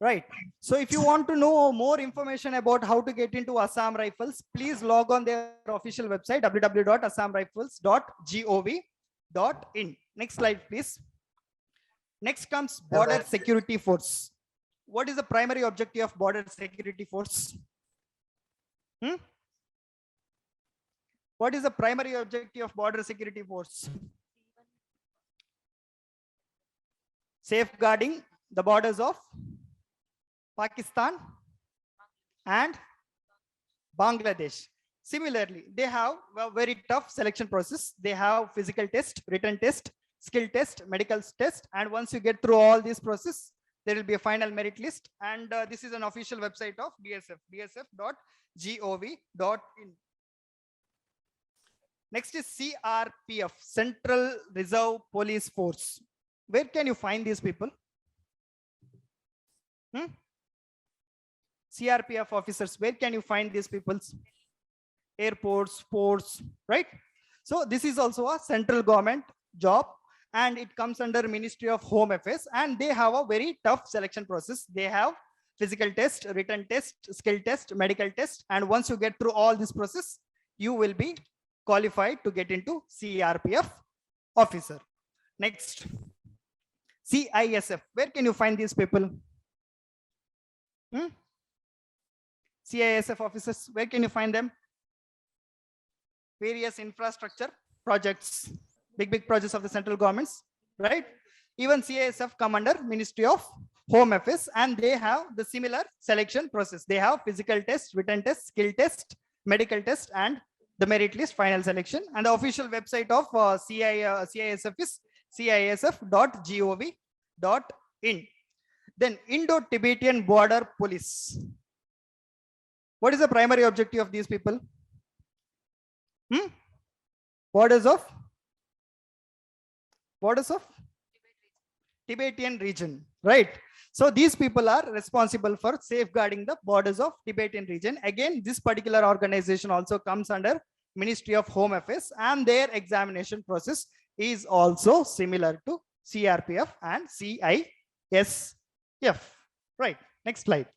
Right. So if you want to know more information about how to get into Assam Rifles, please log on their official website, www.assamrifles.gov.in. Next slide, please. Next comes Border Security Force. What is the primary objective of Border Security Force? What is the primary objective of Border Security Force? Safeguarding the borders of Pakistan and Bangladesh. Similarly, they have a very tough selection process. They have physical test, written test, skill test, medical test, and once you get through all this process, there will be a final merit list. And this is an official website of BSF, bsf.gov.in. Next is CRPF, Central Reserve Police Force. Where can you find these people? CRPF officers, where can you find these people? airports, ports, right? So this is also a central government job, and it comes under Ministry of Home Affairs, and they have a very tough selection process. They have physical test, written test, skill test, medical test, and once you get through all this process, you will be qualified to get into CRPF officer. Next, CISF. Where can you find these people? CISF officers, where can you find them? Various infrastructure projects, big projects of the central governments, right? Even CISF come under Ministry of Home Affairs, and they have the similar selection process. They have physical test, written test, skill test, medical test, and the merit list, final selection. And the official website of CISF is cisf.gov.in. Then Indo-Tibetan Border Police. What is the primary objective of these people? Borders of Tibetan region, right? So these people are responsible for safeguarding the borders of Tibetan region. Again, this particular organization also comes under Ministry of Home Affairs, and their examination process is also similar to CRPF and CISF, right? Next slide.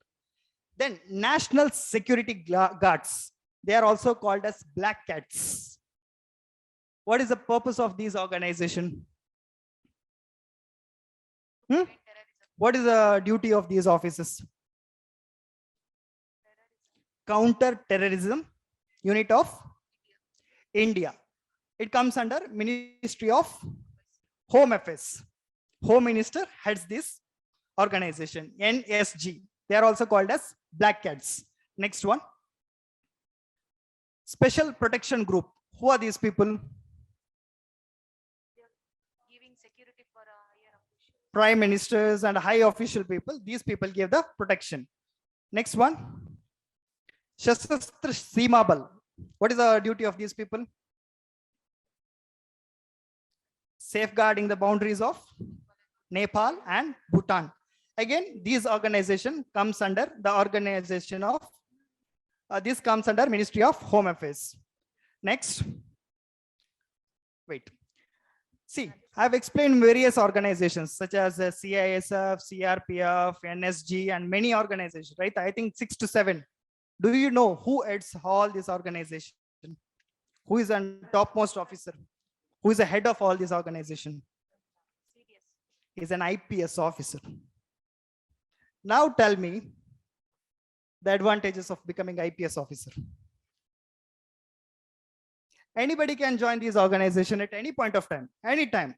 Then National Security Guards. They are also called as Black Cats. What is the purpose of these organizations? What is the duty of these officers? Counter-terrorism unit of India. It comes under Ministry of Home Affairs. Home Minister heads this organization, NSG. They are also called as Black Cats. Next one. Special Protection Group. Who are these people? Giving security for higher officials. Prime ministers and high official people. These people give the protection. Next one. Shastra Seema Bal. What is the duty of these people? Safeguarding the boundaries of Nepal and Bhutan. Again, this organization comes under the organization of this comes under Ministry of Home Affairs. Next. Wait. See, I've explained various organizations such as CISF, CRPF, NSG, and many organizations, right? I think 6 to 7. Do you know who heads all these organizations? Who is a topmost officer? Who is the head of all these organizations? Is an IPS officer. Now tell me the advantages of becoming IPS officer. Anybody can join these organizations at any point of time, anytime.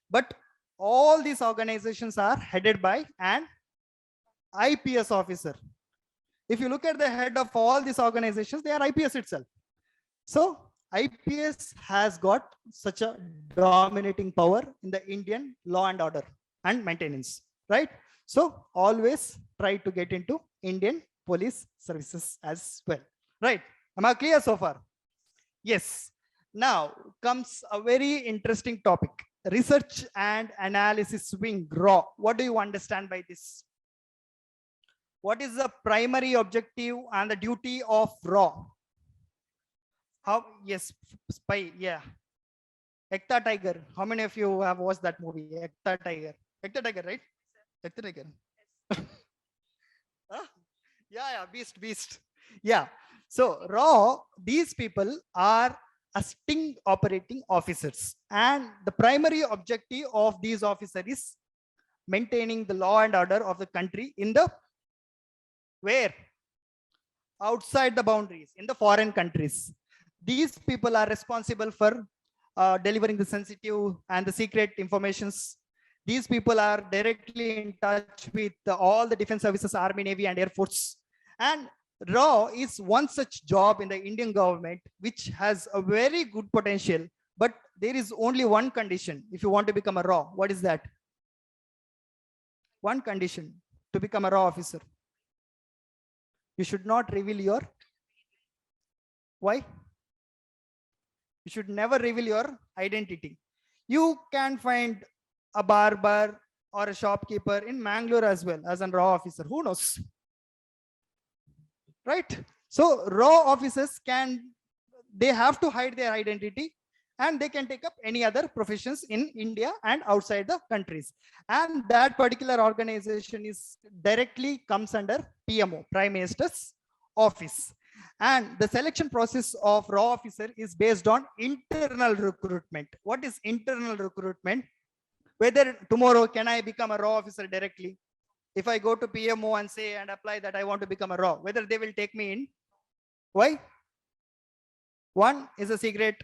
But all these organizations are headed by an IPS officer. If you look at the head of all these organizations, they are IPS itself. So IPS has got such a dominating power in the Indian law and order and maintenance, right? So always try to get into Indian police services as well, right? Am I clear so far? Yes. Now comes a very interesting topic, research and analysis wing, RAW. What do you understand by this? What is the primary objective and the duty of RAW? How? Yes, spy. Yeah. Ekta Tiger. How many of you have watched that movie? Ekta Tiger. Ekta Tiger, right? Ekta Tiger. Huh? Yeah, beast. Yeah. So RAW, these people are a sting operating officers, and the primary objective of these officers is maintaining the law and order of the country in the where? Outside the boundaries, in the foreign countries. These people are responsible for delivering the sensitive and the secret informations. These people are directly in touch with all the defense services, Army, Navy, and Air Force. And RAW is one such job in the Indian government which has a very good potential, but there is only one condition if you want to become a RAW. What is that? One condition to become a RAW officer. You should not reveal your. Why? You should never reveal your identity. You can find a barber or a shopkeeper in Mangalore as well as a RAW officer. Who knows? Right? So raw officers they have to hide their identity, and they can take up any other professions in India and outside the countries. And that particular organization is directly comes under PMO, Prime Minister's Office. And the selection process of raw officer is based on internal recruitment. What is internal recruitment? Whether tomorrow can I become a raw officer directly? If I go to PMO and say and apply that I want to become a raw, whether they will take me in? Why? One is a secret.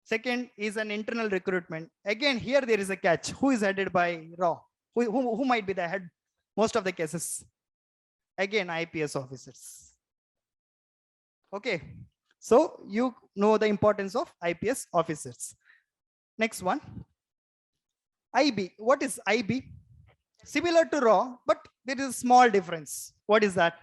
Second is an internal recruitment. Again, here there is a catch. Who is headed by raw? Who might be the head? Most of the cases. Again, IPS officers. Okay. So you know the importance of IPS officers. Next one. IB. What is IB? Similar to raw, but there is a small difference. What is that?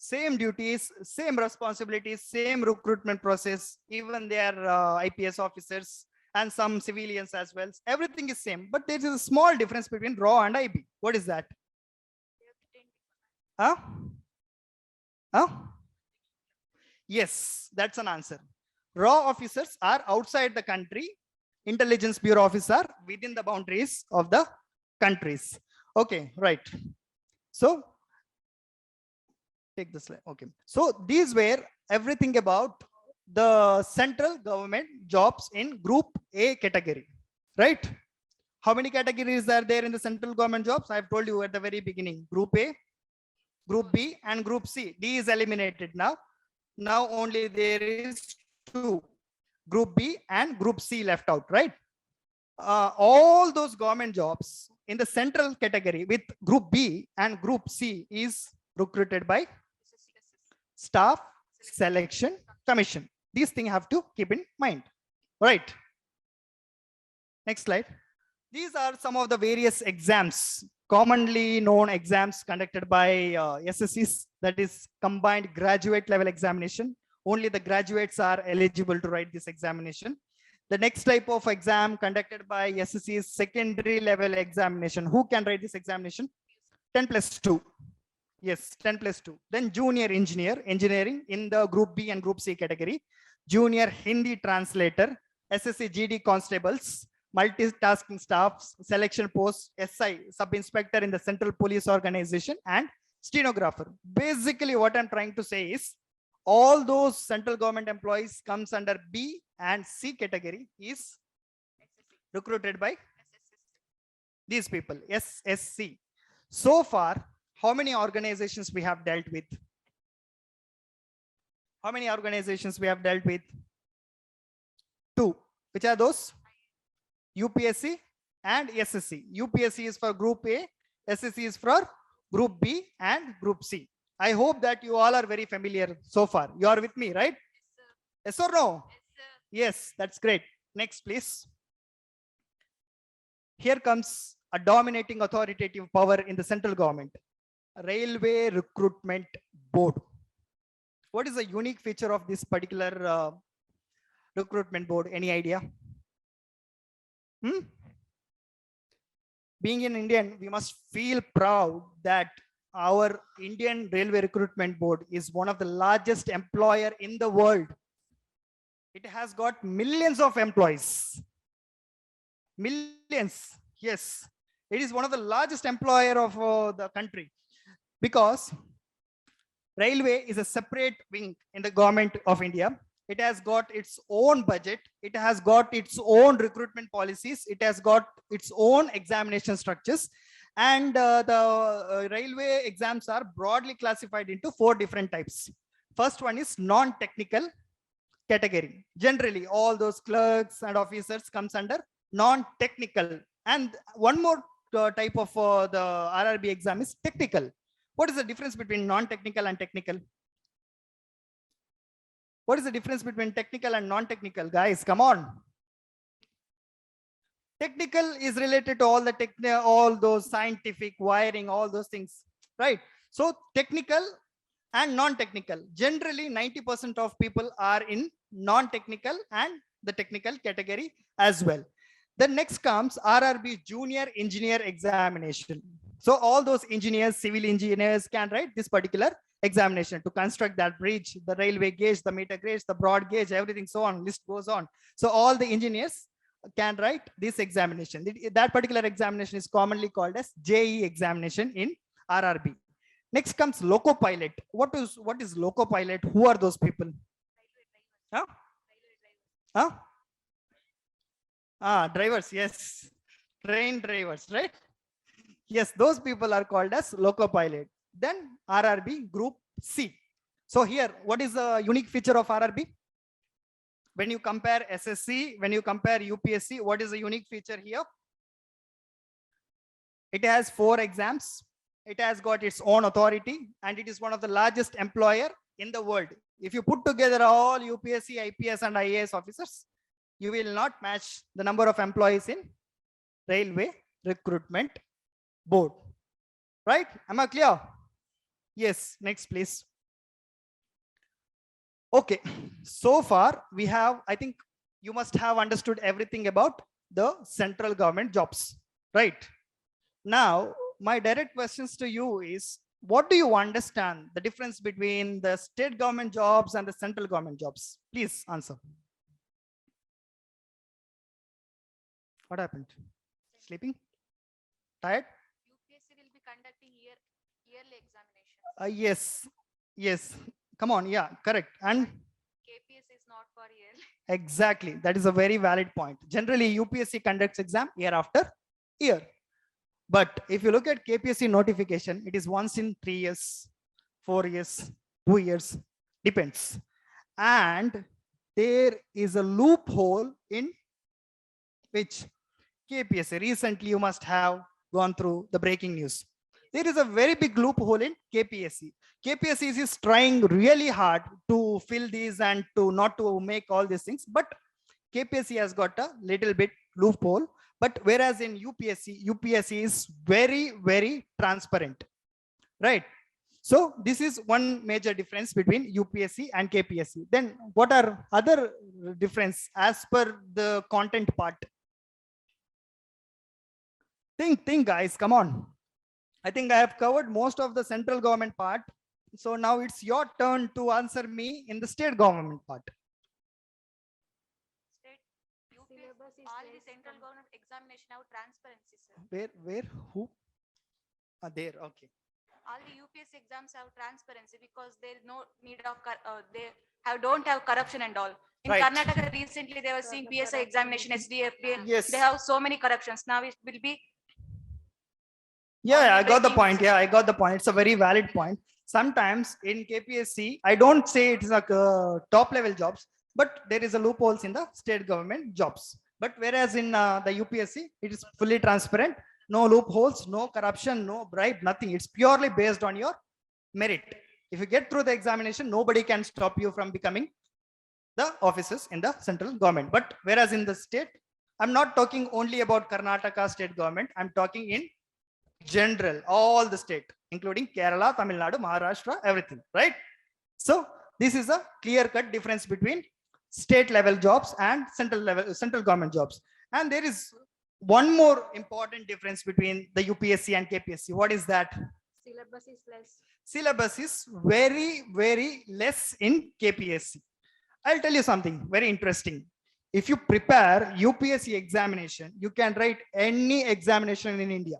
Same duties, same responsibilities, same recruitment process. Even they are IPS officers and some civilians as well. Everything is same, but there is a small difference between raw and IB. What is that? Huh? Huh? Yes, that's an answer. Raw officers are outside the country. Intelligence Bureau officer within the boundaries of the countries. Okay, right. So take the slide. Okay. So these were everything about the central government jobs in Group A category, right? How many categories are there in the central government jobs? I've told you at the very beginning. Group A, Group B, and Group C. D is eliminated now. Now only there is 2. Group B and Group C left out, right? All those government jobs in the central category with Group B and Group C is recruited by Staff Selection Commission. These things have to keep in mind, right? Next slide. These are some of the various exams, commonly known exams conducted by SSCs, that is combined graduate level examination. Only the graduates are eligible to write this examination. The next type of exam conducted by SSC is secondary level examination. Who can write this examination? 10+2. Yes, 10+2. Then junior engineering in the Group B and Group C category. Junior Hindi translator, SSC GD constables, multitasking staffs, selection posts, SI, sub-inspector in the Central Police Organization, and stenographer. Basically, what I'm trying to say is, all those central government employees comes under B and C category is recruited by these people, SSC. So far, how many organizations we have dealt with? How many organizations we have dealt with? 2. Which are those? UPSC and SSC. UPSC is for Group A, SSC is for Group B and Group C. I hope that you all are very familiar so far. You are with me, right? Yes, sir. Yes or no? Yes, sir. Yes, that's great. Next, please. Here comes a dominating authoritative power in the central government. Railway Recruitment Board. What is the unique feature of this particular recruitment board? Any idea? Being an Indian, we must feel proud that our Indian Railway Recruitment Board is one of the largest employer in the world. It has got millions of employees. Millions, yes. It is one of the largest employer of the country, because railway is a separate wing in the government of India. It has got its own budget. It has got its own recruitment policies. It has got its own examination structures. And the railway exams are broadly classified into 4 different types. First one is non-technical category. Generally, all those clerks and officers comes under non-technical. And one more type of the RRB exam is technical. What is the difference between non-technical and technical? What is the difference between technical and non-technical? Guys, come on. Technical is related to all those scientific wiring, all those things, right? So technical and non-technical. Generally, 90% of people are in non-technical and the technical category as well. Then next comes RRB Junior Engineer Examination. So all those engineers, civil engineers can write this particular examination to construct that bridge, the railway gauge, the meter gauge, the broad gauge, everything, so on, list goes on. So all the engineers can write this examination. That particular examination is commonly called as JE examination in RRB. Next comes loco pilot. What is loco pilot? Who are those people? Huh? Huh? Drivers, yes. Train drivers, right? Yes, those people are called as loco pilot. Then RRB Group C. So here, what is the unique feature of RRB? When you compare SSC, when you compare UPSC, what is the unique feature here? It has 4 exams. It has got its own authority, and it is one of the largest employer in the world. If you put together all UPSC, IPS and IAS officers, you will not match the number of employees in Railway Recruitment Board. Right? Am I clear? Yes, next please. Okay, so far we have, I think you must have understood everything about the central government jobs, right? Now, my direct questions to you is, what do you understand the difference between the state government jobs and the central government jobs? Please answer. What happened? Sleeping? Tired? UPSC will be conducting yearly examinations. Yes, yes. Come on, yeah, correct. And KPS is not for yearly. exactly, that is a very valid point. Generally, UPSC conducts exam year after year. But if you look at KPSC notification, it is once in 3 years, 4 years, 2 years, depends. And there is a loophole in which KPSC, recently you must have gone through the breaking news. There is a very big loophole in KPSC. KPSC is trying really hard to fill these and to not to make all these things, but KPSC has got a little bit loophole. But whereas in UPSC is very, very transparent, right? So this is one major difference between UPSC and KPSC. Then what are other difference as per the content part? Think guys, come on. I think I have covered most of the central government part. So now it's your turn to answer me in the state government part. State UPSC, all the central government examination have transparency, sir. Where, who? There, okay. All the UPSC exams have transparency because there is no need of, don't have corruption and all. In Right. Karnataka, recently they were seeing PSI examination, SDFA. Yes. They have so many corruptions. Now it will be. Yeah, I got the breaking point. news. Yeah, I got the point. It's a very valid point. Sometimes in KPSC, I don't say it's like top level jobs, but there is a loopholes in the state government jobs. But whereas in the UPSC, it is fully transparent, no loopholes, no corruption, no bribe, nothing. It's purely based on your merit. If you get through the examination, nobody can stop you from becoming the officers in the central government. But whereas in the state, I'm not talking only about Karnataka state government. I'm talking in general, all the state, including Kerala, Tamil Nadu, Maharashtra, everything, right? So this is a clear-cut difference between state level jobs and central government jobs. And there is one more important difference between the UPSC and KPSC. What is that? Syllabus is less. Syllabus is very, very less in KPSC. I'll tell you something very interesting. If you prepare UPSC examination, you can write any examination in India.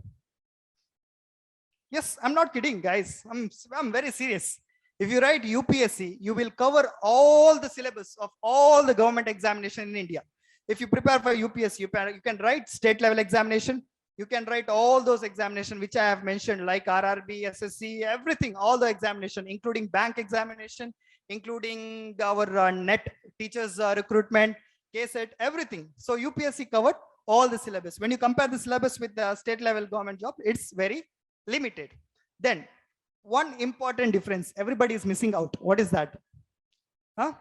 Yes, I'm not kidding, guys. I'm very serious. If you write UPSC, you will cover all the syllabus of all the government examination in India. If you prepare for UPSC, you can write state level examination. You can write all those examinations which I have mentioned, like RRB, SSC, everything, all the examination, including bank examination, including our net teachers recruitment, KSET, everything. So UPSC covered all the syllabus. When you compare the syllabus with the state level government job, it's very limited. Then one important difference everybody is missing out. What is that? Huh?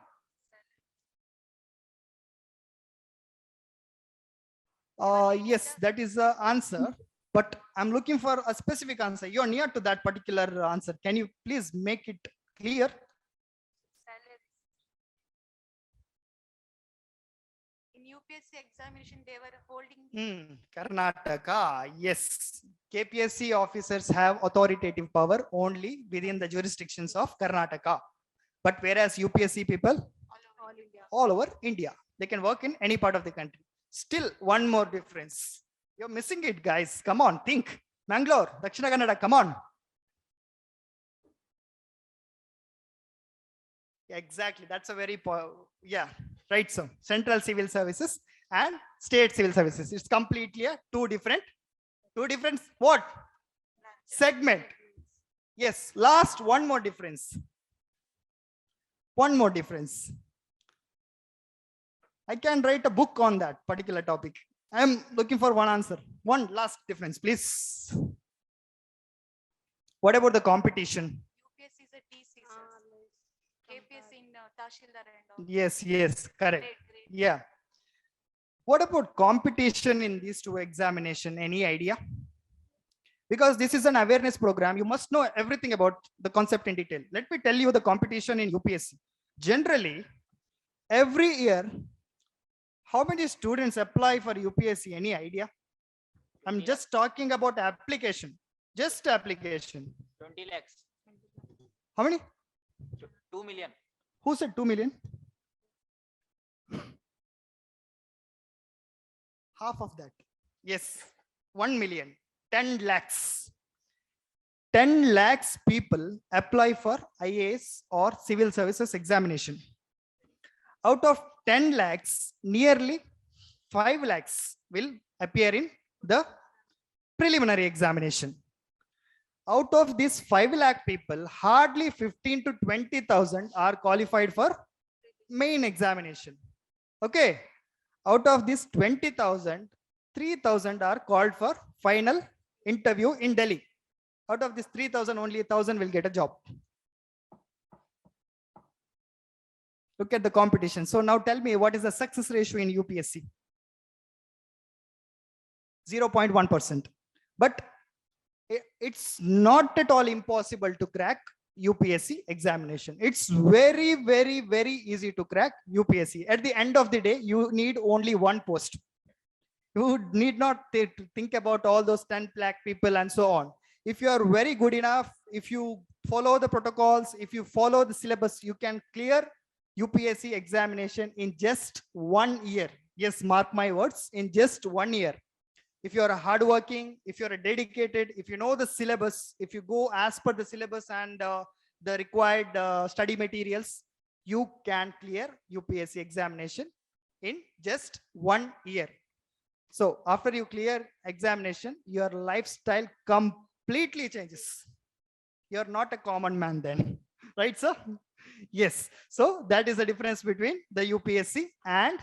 Yes, that is the answer, but I'm looking for a specific answer. You're near to that particular answer. Can you please make it clear? In UPSC UPSC examination they were holding. Karnataka, yes. KPSC officers have authoritative power only within the jurisdictions of Karnataka. But whereas UPSC people All India. all over India, they can work in any part of the country. Still, one more difference. You're missing it, guys. Come on, think. Mangalore, Dakshina Kannada, come on. Exactly. That's a very, yeah, right. So, Central Civil Services and State Civil Services. It's completely a two different what? Segment. Yes. Last one more difference. One more difference. I can write a book on that particular topic. I am looking for one answer. One last difference, please. What about the competition? UPSC is a TC, sir. KPSC in Tahsildar and all. Yes, correct. Great. Yeah. What about competition in these two examination? Any idea? Because this is an awareness program, you must know everything about the concept in detail. Let me tell you the competition in UPSC. Generally, every year, how many students apply for UPSC? Any idea? I'm just talking about application. Just application. 20 lakhs, How many? 2 million. Who said 2 million? Half of that. Yes, 1 million. 10 lakhs. 10 lakhs people apply for IAS or Civil Services Examination. Out of 10 lakhs, nearly 5 lakhs will appear in the preliminary examination. Out of these 5 lakh people, hardly 15 to 20,000 are qualified for main examination. Okay. Out of this 20,000, 3,000 are called for final interview in Delhi. Out of this 3,000, only 1,000 will get a job. Look at the competition. So now tell me, what is the success ratio in UPSC? 0.1%. But it's not at all impossible to crack UPSC examination. It's very, very, very easy to crack UPSC. At the end of the day, you need only one post. You need not think about all those 10 lakh people and so on. If you are very good enough, if you follow the protocols, if you follow the syllabus, you can clear UPSC examination in just 1 year. Yes, mark my words, in just 1 year. If you are hardworking, if you are dedicated, if you know the syllabus, if you go as per the syllabus and the required study materials, you can clear UPSC examination in just 1 year. So after you clear examination, your lifestyle completely changes. You're not a common man then, right, sir? Yes. So that is the difference between the UPSC and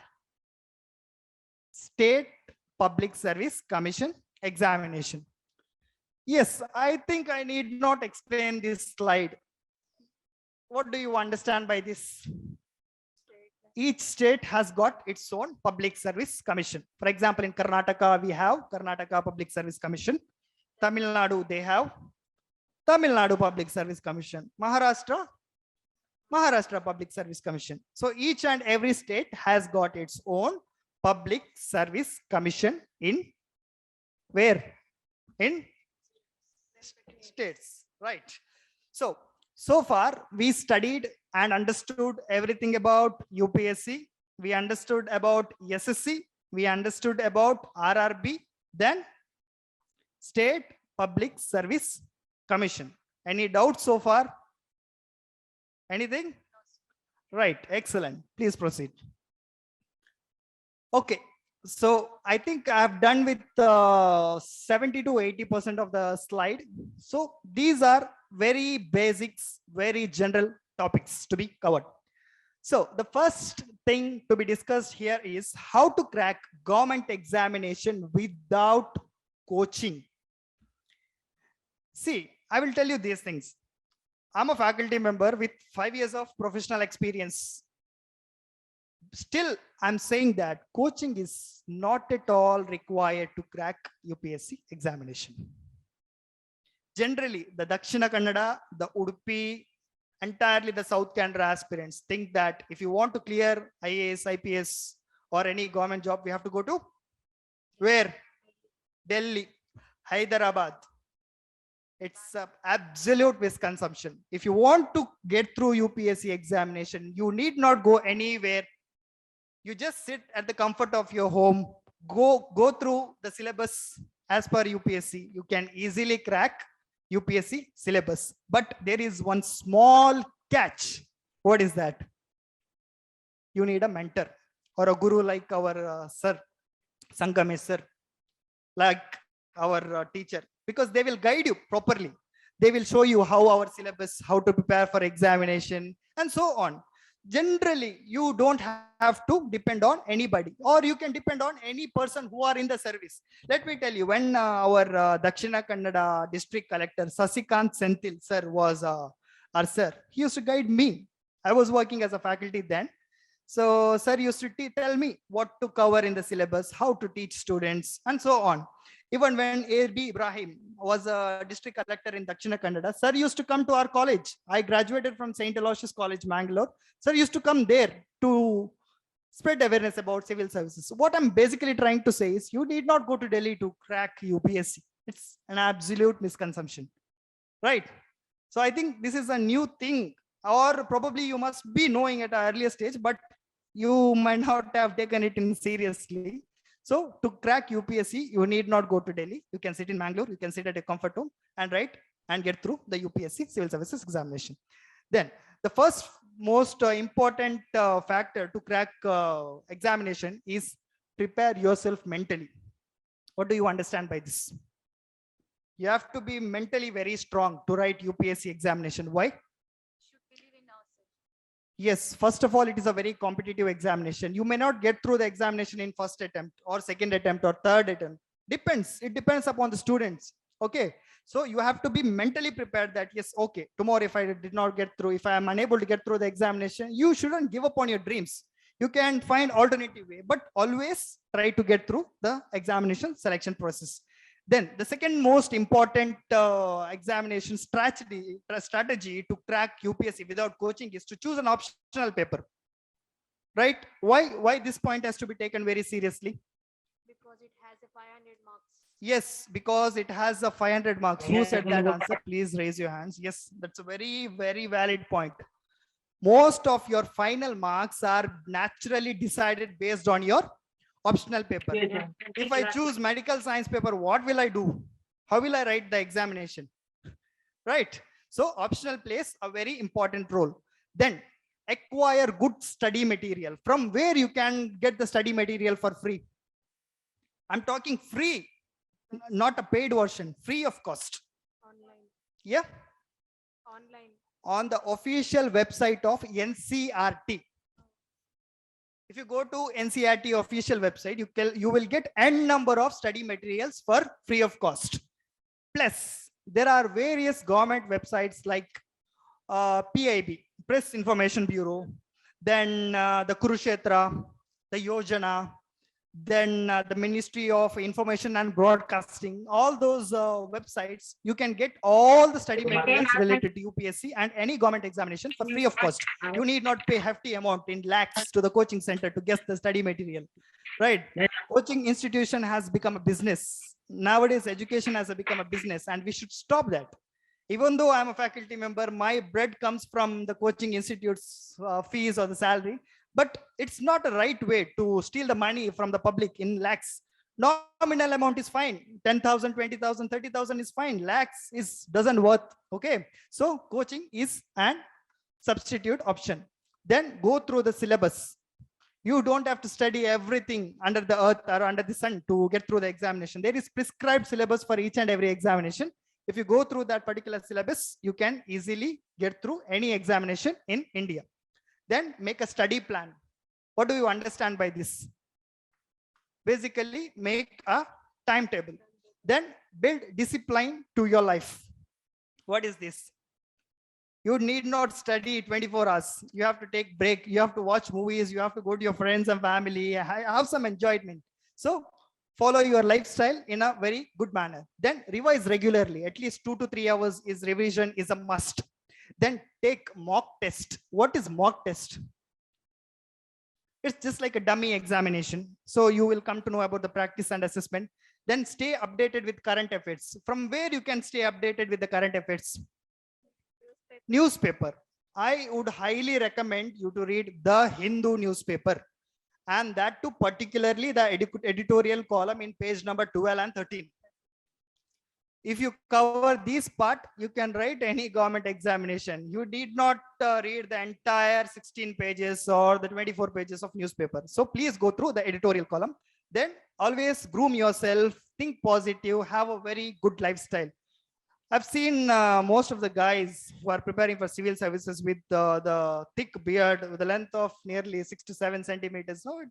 State Public Service Commission examination. Yes, I think I need not explain this slide. What do you understand by this? Each state has got its own Public Service Commission. For example, in Karnataka, we have Karnataka Public Service Commission. Tamil Nadu, they have Tamil Nadu Public Service Commission. Maharashtra Public Service Commission. So each and every state has got its own Public Service Commission in where? In states, right? So far we studied and understood everything about UPSC. We understood about SSC. We understood about RRB. Then State Public Service Commission. Any doubts so far? Anything? Right, excellent. Please proceed. Okay, so I think I've done with 70 to 80% of the slide. So these are very basics, very general topics to be covered. So the first thing to be discussed here is how to crack government examination without coaching. See, I will tell you these things. I'm a faculty member with 5 years of professional experience. Still, I'm saying that coaching is not at all required to crack UPSC examination. Generally, the Dakshina Kannada, the Udupi, entirely the South Kannada aspirants think that if you want to clear IAS, IPS, or any government job, we have to go to where? Delhi, Hyderabad. It's an absolute misconception. If you want to get through UPSC examination, you need not go anywhere. You just sit at the comfort of your home, go through the syllabus as per UPSC. You can easily crack UPSC syllabus. But there is one small catch. What is that? You need a mentor or a guru like our sir, Sangamesh sir, like our teacher, because they will guide you properly. They will show you how our syllabus, how to prepare for examination, and so on. Generally, you don't have to depend on anybody, or you can depend on any person who are in the service. Let me tell you, when our Dakshina Kannada district collector Sasikant Senthil sir was our sir, he used to guide me. I was working as a faculty then. So sir used to tell me what to cover in the syllabus, how to teach students, and so on. Even when A.B. Ibrahim was a district collector in Dakshina Kannada, sir used to come to our college. I graduated from St. Aloysius College, Mangalore. Sir used to come there to spread awareness about civil services. What I'm basically trying to say is you need not go to Delhi to crack UPSC. It's an absolute misconception, right? So I think this is a new thing, or probably you must be knowing at an earlier stage, but you might not have taken it in seriously. So to crack UPSC, you need not go to Delhi. You can sit in Mangalore. You can sit at a comfort home and write and get through the UPSC Civil Services Examination. Then the first most important factor to crack examination is prepare yourself mentally. What do you understand by this? You have to be mentally very strong to write UPSC examination. Why? Should believe in ourselves. Yes, first of all, it is a very competitive examination. You may not get through the examination in first attempt or second attempt or third attempt. Depends. It depends upon the students. Okay. So you have to be mentally prepared that, yes, okay, tomorrow if I did not get through, if I am unable to get through the examination, you shouldn't give up on your dreams. You can find alternative way, but always try to get through the examination selection process. Then the second most important examination strategy to crack UPSC without coaching is to choose an optional paper. Right? Why this point has to be taken very seriously? Because it has a 500 marks. Yes, because it has a 500 marks. Who said that answer? Please raise your hands. Yes, that's a very, very valid point. Most of your final marks are naturally decided based on your optional paper. If I choose medical science paper, what will I do? How will I write the examination? Right? So optional plays a very important role. Then acquire good study material. From where you can get the study material for free? I'm talking free, not a paid version, free of cost. Online. Yeah. Online. On the official website of NCRT. If you go to NCRT official website, you will get n number of study materials for free of cost. Plus, there are various government websites like PIB, Press Information Bureau, then the Kurukshetra, the Yojana, then the Ministry of Information and Broadcasting, all those websites, you can get all the study materials related to UPSC and any government examination for free of cost. You need not pay hefty amount in lakhs to the coaching center to get the study material, right? Coaching institution has become a business. Nowadays, education has become a business, and we should stop that. Even though I'm a faculty member, my bread comes from the coaching institute's fees or the salary. But it's not a right way to steal the money from the public in lakhs. Nominal amount is fine. 10,000, 20,000, 30,000 is fine. Lakhs doesn't worth. Okay. So coaching is an substitute option. Then go through the syllabus. You don't have to study everything under the earth or under the sun to get through the examination. There is prescribed syllabus for each and every examination. If you go through that particular syllabus, you can easily get through any examination in India. Then make a study plan. What do you understand by this? Basically, make a timetable. Then build discipline to your life. What is this? You need not study 24 hours. You have to take break. You have to watch movies. You have to go to your friends and family. Have some enjoyment. So follow your lifestyle in a very good manner. Then revise regularly. At least 2 to 3 hours revision is a must. Then take mock test. What is mock test? It's just like a dummy examination. So you will come to know about the practice and assessment. Then stay updated with current affairs. From where you can stay updated with the current affairs? Newspaper. I would highly recommend you to read the Hindu newspaper, and that too particularly the editorial column in page number 12 and 13. If you cover this part, you can write any government examination. You need not read the entire 16 pages or the 24 pages of newspaper. So please go through the editorial column. Then always groom yourself, think positive, have a very good lifestyle. I've seen most of the guys who are preparing for civil services with the thick beard with the length of nearly 6 to 7 centimeters. No,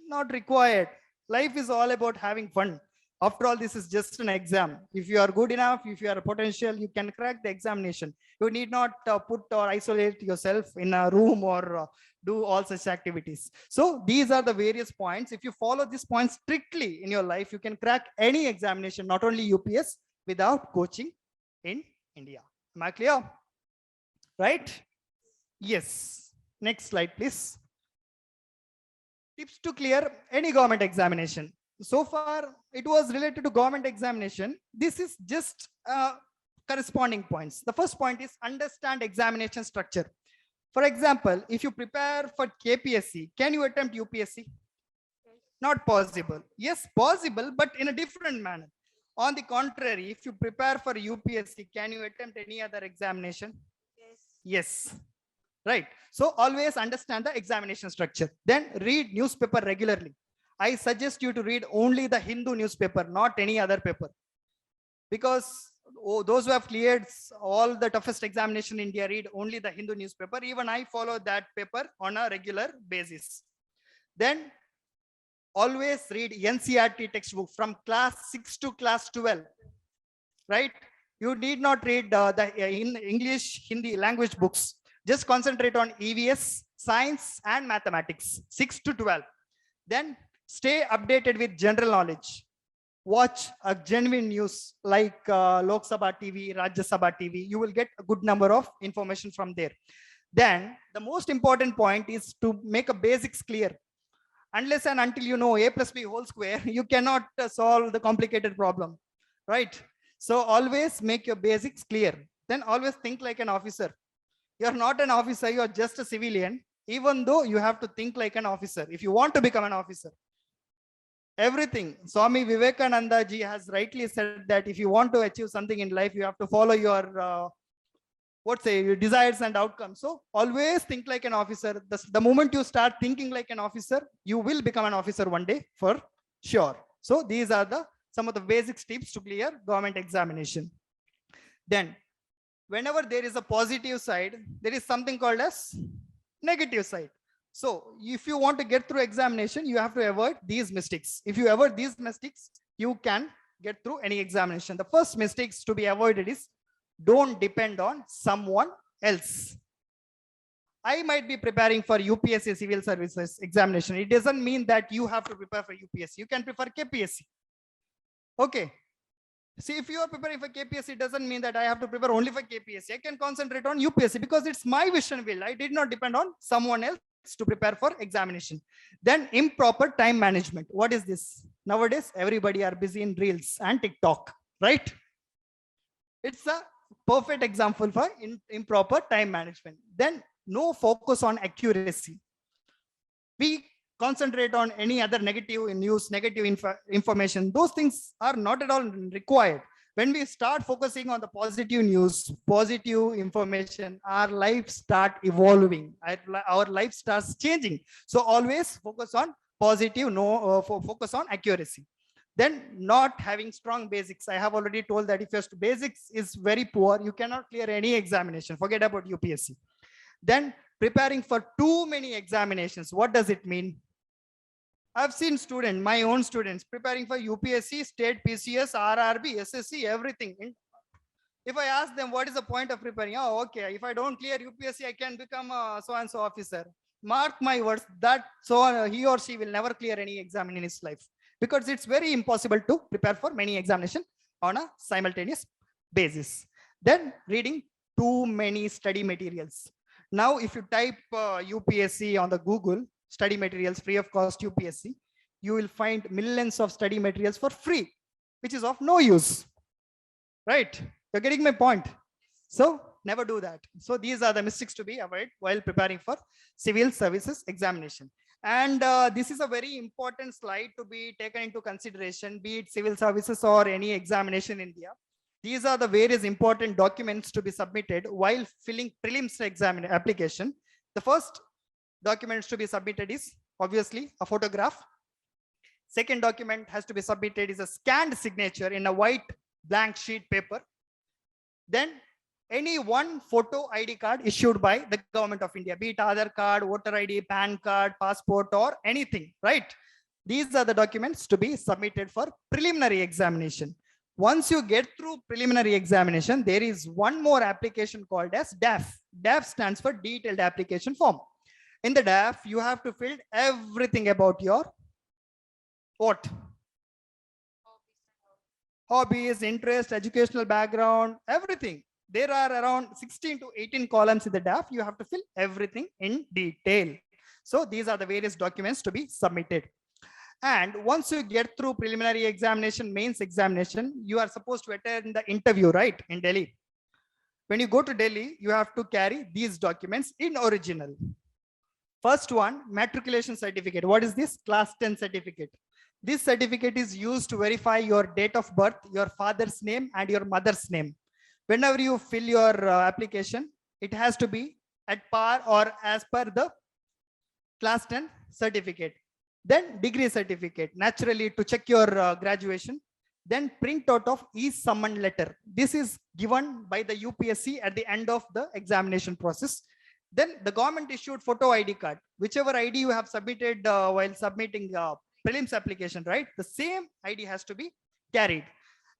not required. Life is all about having fun. After all, this is just an exam. If you are good enough, if you are a potential, you can crack the examination. You need not put or isolate yourself in a room or do all such activities. So these are the various points. If you follow these points strictly in your life, you can crack any examination, not only UPS, without coaching in India. Am I clear? Right? Yes. Next slide, please. Tips to clear any government examination. So far, it was related to government examination. This is just corresponding points. The first point is understand examination structure. For example, if you prepare for KPSC, can you attempt UPSC? Not possible. Yes, possible, but in a different manner. On the contrary, if you prepare for UPSC, can you attempt any other examination? Yes. Right. So always understand the examination structure. Then read newspaper regularly. I suggest you to read only the Hindu newspaper, not any other paper. Because those who have cleared all the toughest examination in India read only the Hindu newspaper. Even I follow that paper on a regular basis. Then always read NCERT textbook from class 6 to class 12. Right? You need not read in English, Hindi language books. Just concentrate on EVS, science and mathematics, 6 to 12. Then stay updated with general knowledge. Watch a genuine news like Lok Sabha TV, Rajya Sabha TV. You will get a good number of information from there. Then the most important point is to make a basics clear. Unless and until you know a plus b whole square, you cannot solve the complicated problem, right? So always make your basics clear. Then always think like an officer. You're not an officer, you're just a civilian, even though you have to think like an officer if you want to become an officer. Everything. Swami Vivekananda ji has rightly said that if you want to achieve something in life, you have to follow your your desires and outcomes. So always think like an officer. The moment you start thinking like an officer, you will become an officer one day for sure. So these are some of the basic tips to clear government examination. Then whenever there is a positive side, there is something called as negative side. So if you want to get through examination, you have to avoid these mistakes. If you avoid these mistakes, you can get through any examination. The first mistakes to be avoided is don't depend on someone else. I might be preparing for UPSC Civil Services Examination. It doesn't mean that you have to prepare for UPSC. You can prepare KPSC. Okay. See, if you are preparing for KPSC, it doesn't mean that I have to prepare only for KPSC. I can concentrate on UPSC because it's my vision will. I did not depend on someone else to prepare for examination. Then improper time management. What is this? Nowadays, everybody are busy in Reels and TikTok, right? It's a perfect example for improper time management. Then no focus on accuracy. We concentrate on any other negative news, negative information. Those things are not at all required. When we start focusing on the positive news, positive information, our life start evolving. Our life starts changing. So always focus on positive, focus on accuracy. Then not having strong basics. I have already told that if your basics is very poor, you cannot clear any examination. Forget about UPSC. Then preparing for too many examinations. What does it mean? I've seen students, my own students, preparing for UPSC, state PCS, RRB, SSC, everything. If I ask them, what is the point of preparing? Oh, okay. If I don't clear UPSC, I can become a so-and-so officer. Mark my words, that he or she will never clear any exam in his life, because it's very impossible to prepare for many examinations on a simultaneous basis. Then reading too many study materials. Now, if you type UPSC on the Google, study materials free of cost UPSC, you will find millions of study materials for free, which is of no use, right? You're getting my point. So never do that. So these are the mistakes to be avoided while preparing for civil services examination. And this is a very important slide to be taken into consideration, be it civil services or any examination in India. These are the various important documents to be submitted while filling prelims exam application. The first documents to be submitted is obviously a photograph. Second document has to be submitted is a scanned signature in a white blank sheet paper. Then any one photo ID card issued by the government of India, be it Aadhaar card, voter ID, PAN card, passport, or anything, right? These are the documents to be submitted for preliminary examination. Once you get through preliminary examination, there is one more application called as DAF. DAF stands for detailed application form. In the DAF, you have to fill everything about your what? Hobbies, interest, educational background, everything. There are around 16 to 18 columns in the DAF. You have to fill everything in detail. So these are the various documents to be submitted. And once you get through preliminary examination, mains examination, you are supposed to attend the interview, right, in Delhi. When you go to Delhi, you have to carry these documents in original. First one, matriculation certificate. What is this? Class 10 certificate. This certificate is used to verify your date of birth, your father's name, and your mother's name. Whenever you fill your application, it has to be at par or as per the class 10 certificate. Then degree certificate, naturally to check your graduation. Then printout of e-summon letter. This is given by the UPSC at the end of the examination process. Then the government issued photo ID card, whichever ID you have submitted while submitting prelims application, right? The same ID has to be carried.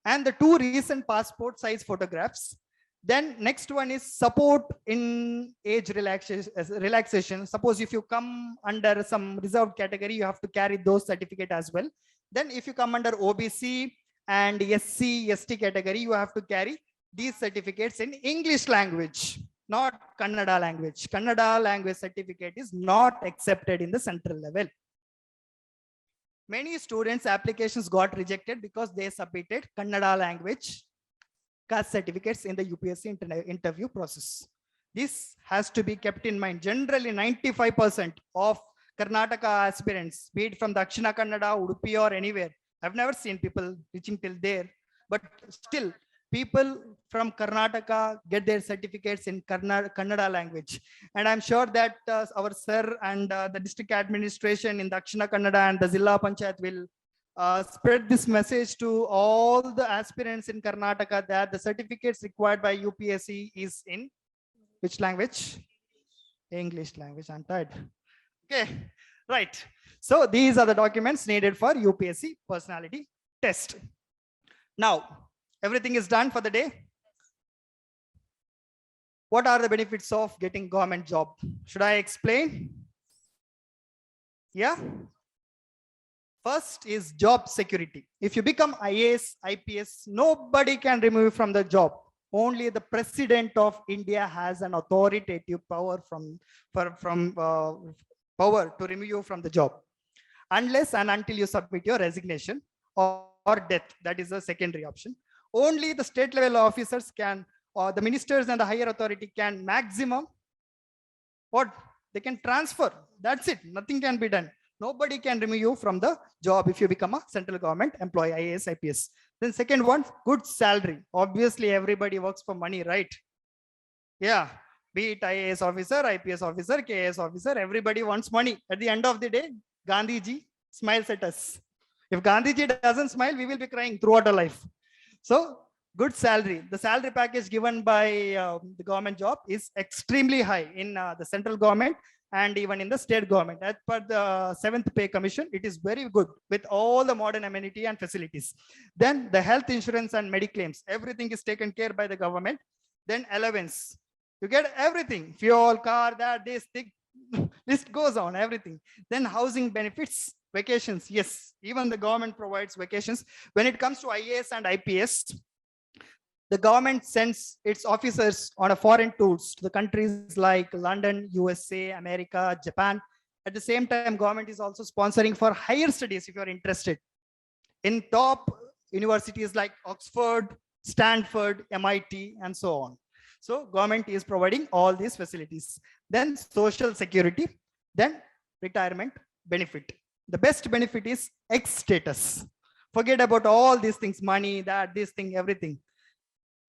And the 2 recent passport size photographs. Then next one is support in age relaxation. Suppose if you come under some reserved category, you have to carry those certificate as well. Then if you come under OBC and SC, ST category, you have to carry these certificates in English language, not Kannada language. Kannada language certificate is not accepted in the central level. Many students' applications got rejected because they submitted Kannada language caste certificates in the UPSC interview process. This has to be kept in mind. Generally, 95% of Karnataka aspirants, be it from Dakshina Kannada, Udupi or anywhere, I've never seen people reaching till there, but still people from Karnataka get their certificates in Kannada language. And I'm sure that our sir and the district administration in Dakshina Kannada and the Zilla Panchayat will spread this message to all the aspirants in Karnataka that the certificates required by UPSC is in which language? English language. I'm tired. Okay, right. So these are the documents needed for UPSC personality test. Now, everything is done for the day. What are the benefits of getting government job? Should I explain? Yeah. First is job security. If you become IAS, IPS, nobody can remove you from the job. Only the President of India has an authoritative power power to remove you from the job, unless and until you submit your resignation or death. That is a secondary option. Only the state level officers can, or the ministers and the higher authority can maximum what they can transfer. That's it. Nothing can be done. Nobody can remove you from the job if you become a central government employee, IAS, IPS. Then second one, good salary. Obviously, everybody works for money, right? Yeah, be it IAS officer, IPS officer, KS officer, everybody wants money. At the end of the day, Gandhiji smiles at us. If Gandhiji doesn't smile, we will be crying throughout our life. So good salary. The salary package given by the government job is extremely high in the central government and even in the state government. As per the 7th Pay Commission, it is very good with all the modern amenity and facilities. Then the health insurance and mediclaims, everything is taken care by the government. Then allowance, you get everything, fuel, car, that, this, thing, list goes on, everything. Then housing benefits, vacations, yes, even the government provides vacations. When it comes to IAS and IPS, the government sends its officers on a foreign tours to the countries like London, USA, America, Japan. At the same time, government is also sponsoring for higher studies if you are interested in top universities like Oxford, Stanford, MIT, and so on. So government is providing all these facilities. Then social security, then retirement benefit. The best benefit is X status. Forget about all these things, money, that, this thing, everything.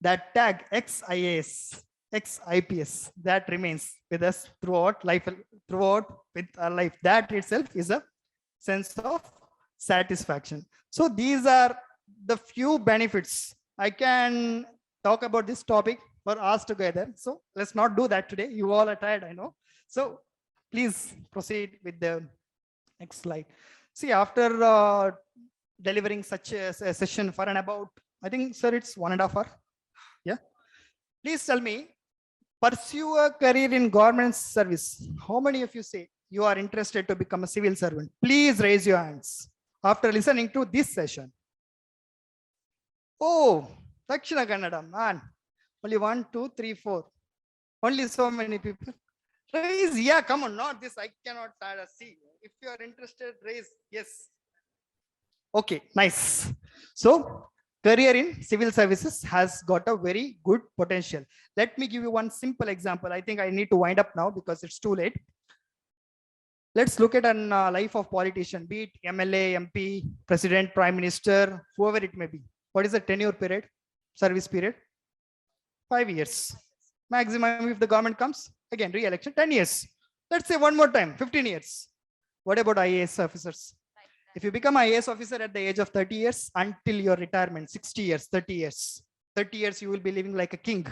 That tag X IAS, X IPS, that remains with us throughout life, throughout with our life. That itself is a sense of satisfaction. So these are the few benefits. I can talk about this topic for us together. So let's not do that today. You all are tired, I know. So please proceed with the next slide. See, after delivering such a session for and about, I think, sir, it's 1.5 hours. Yeah. Please tell me, pursue a career in government service. How many of you say you are interested to become a civil servant? Please raise your hands after listening to this session. Oh, Dakshina Kannada, man. Only 1, 2, 3, 4. Only so many people. Raise, yeah, come on, not this. I cannot see. If you are interested, raise, yes. Okay, nice. So, career in civil services has got a very good potential. Let me give you one simple example. I think I need to wind up now because it's too late. Let's look at an life of politician, be it MLA, MP, president, prime minister, whoever it may be. What is the tenure period, service period? 5 years. Maximum if the government comes, again, re-election, 10 years. Let's say one more time, 15 years. What about IAS officers? If you become IAS officer at the age of 30 years until your retirement, 60 years, 30 years, 30 years, you will be living like a king.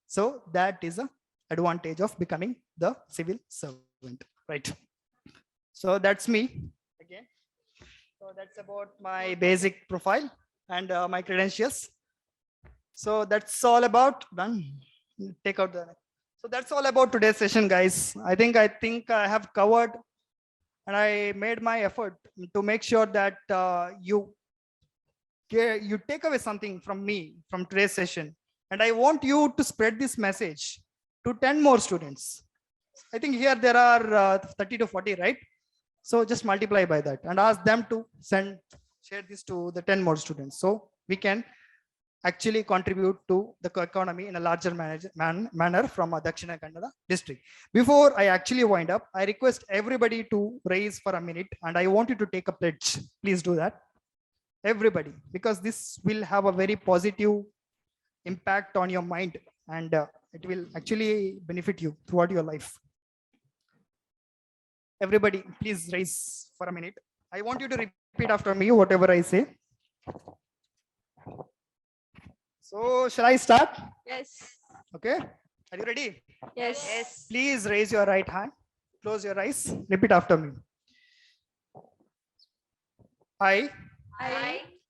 So that is an advantage of becoming the civil servant, right? So that's me again. So that's about my basic profile and my credentials. So that's all about done. Take out the. So that's all about today's session, guys. I think I have covered, and I made my effort to make sure that you take away something from me from today's session. And I want you to spread this message to 10 more students. I think here there are 30 to 40, right? So just multiply by that and ask them to share this to the 10 more students. So we can actually contribute to the economy in a larger manner from a Dakshina Kannada district. Before I actually wind up, I request everybody to raise for a minute and I want you to take a pledge. Please do that. Everybody, because this will have a very positive impact on your mind and it will actually benefit you throughout your life. Everybody, please raise for a minute. I want you to repeat after me, whatever I say. So shall I start? Yes. Okay. Are you ready? Yes. Yes. Please raise your right hand. Close your eyes. Repeat after me. I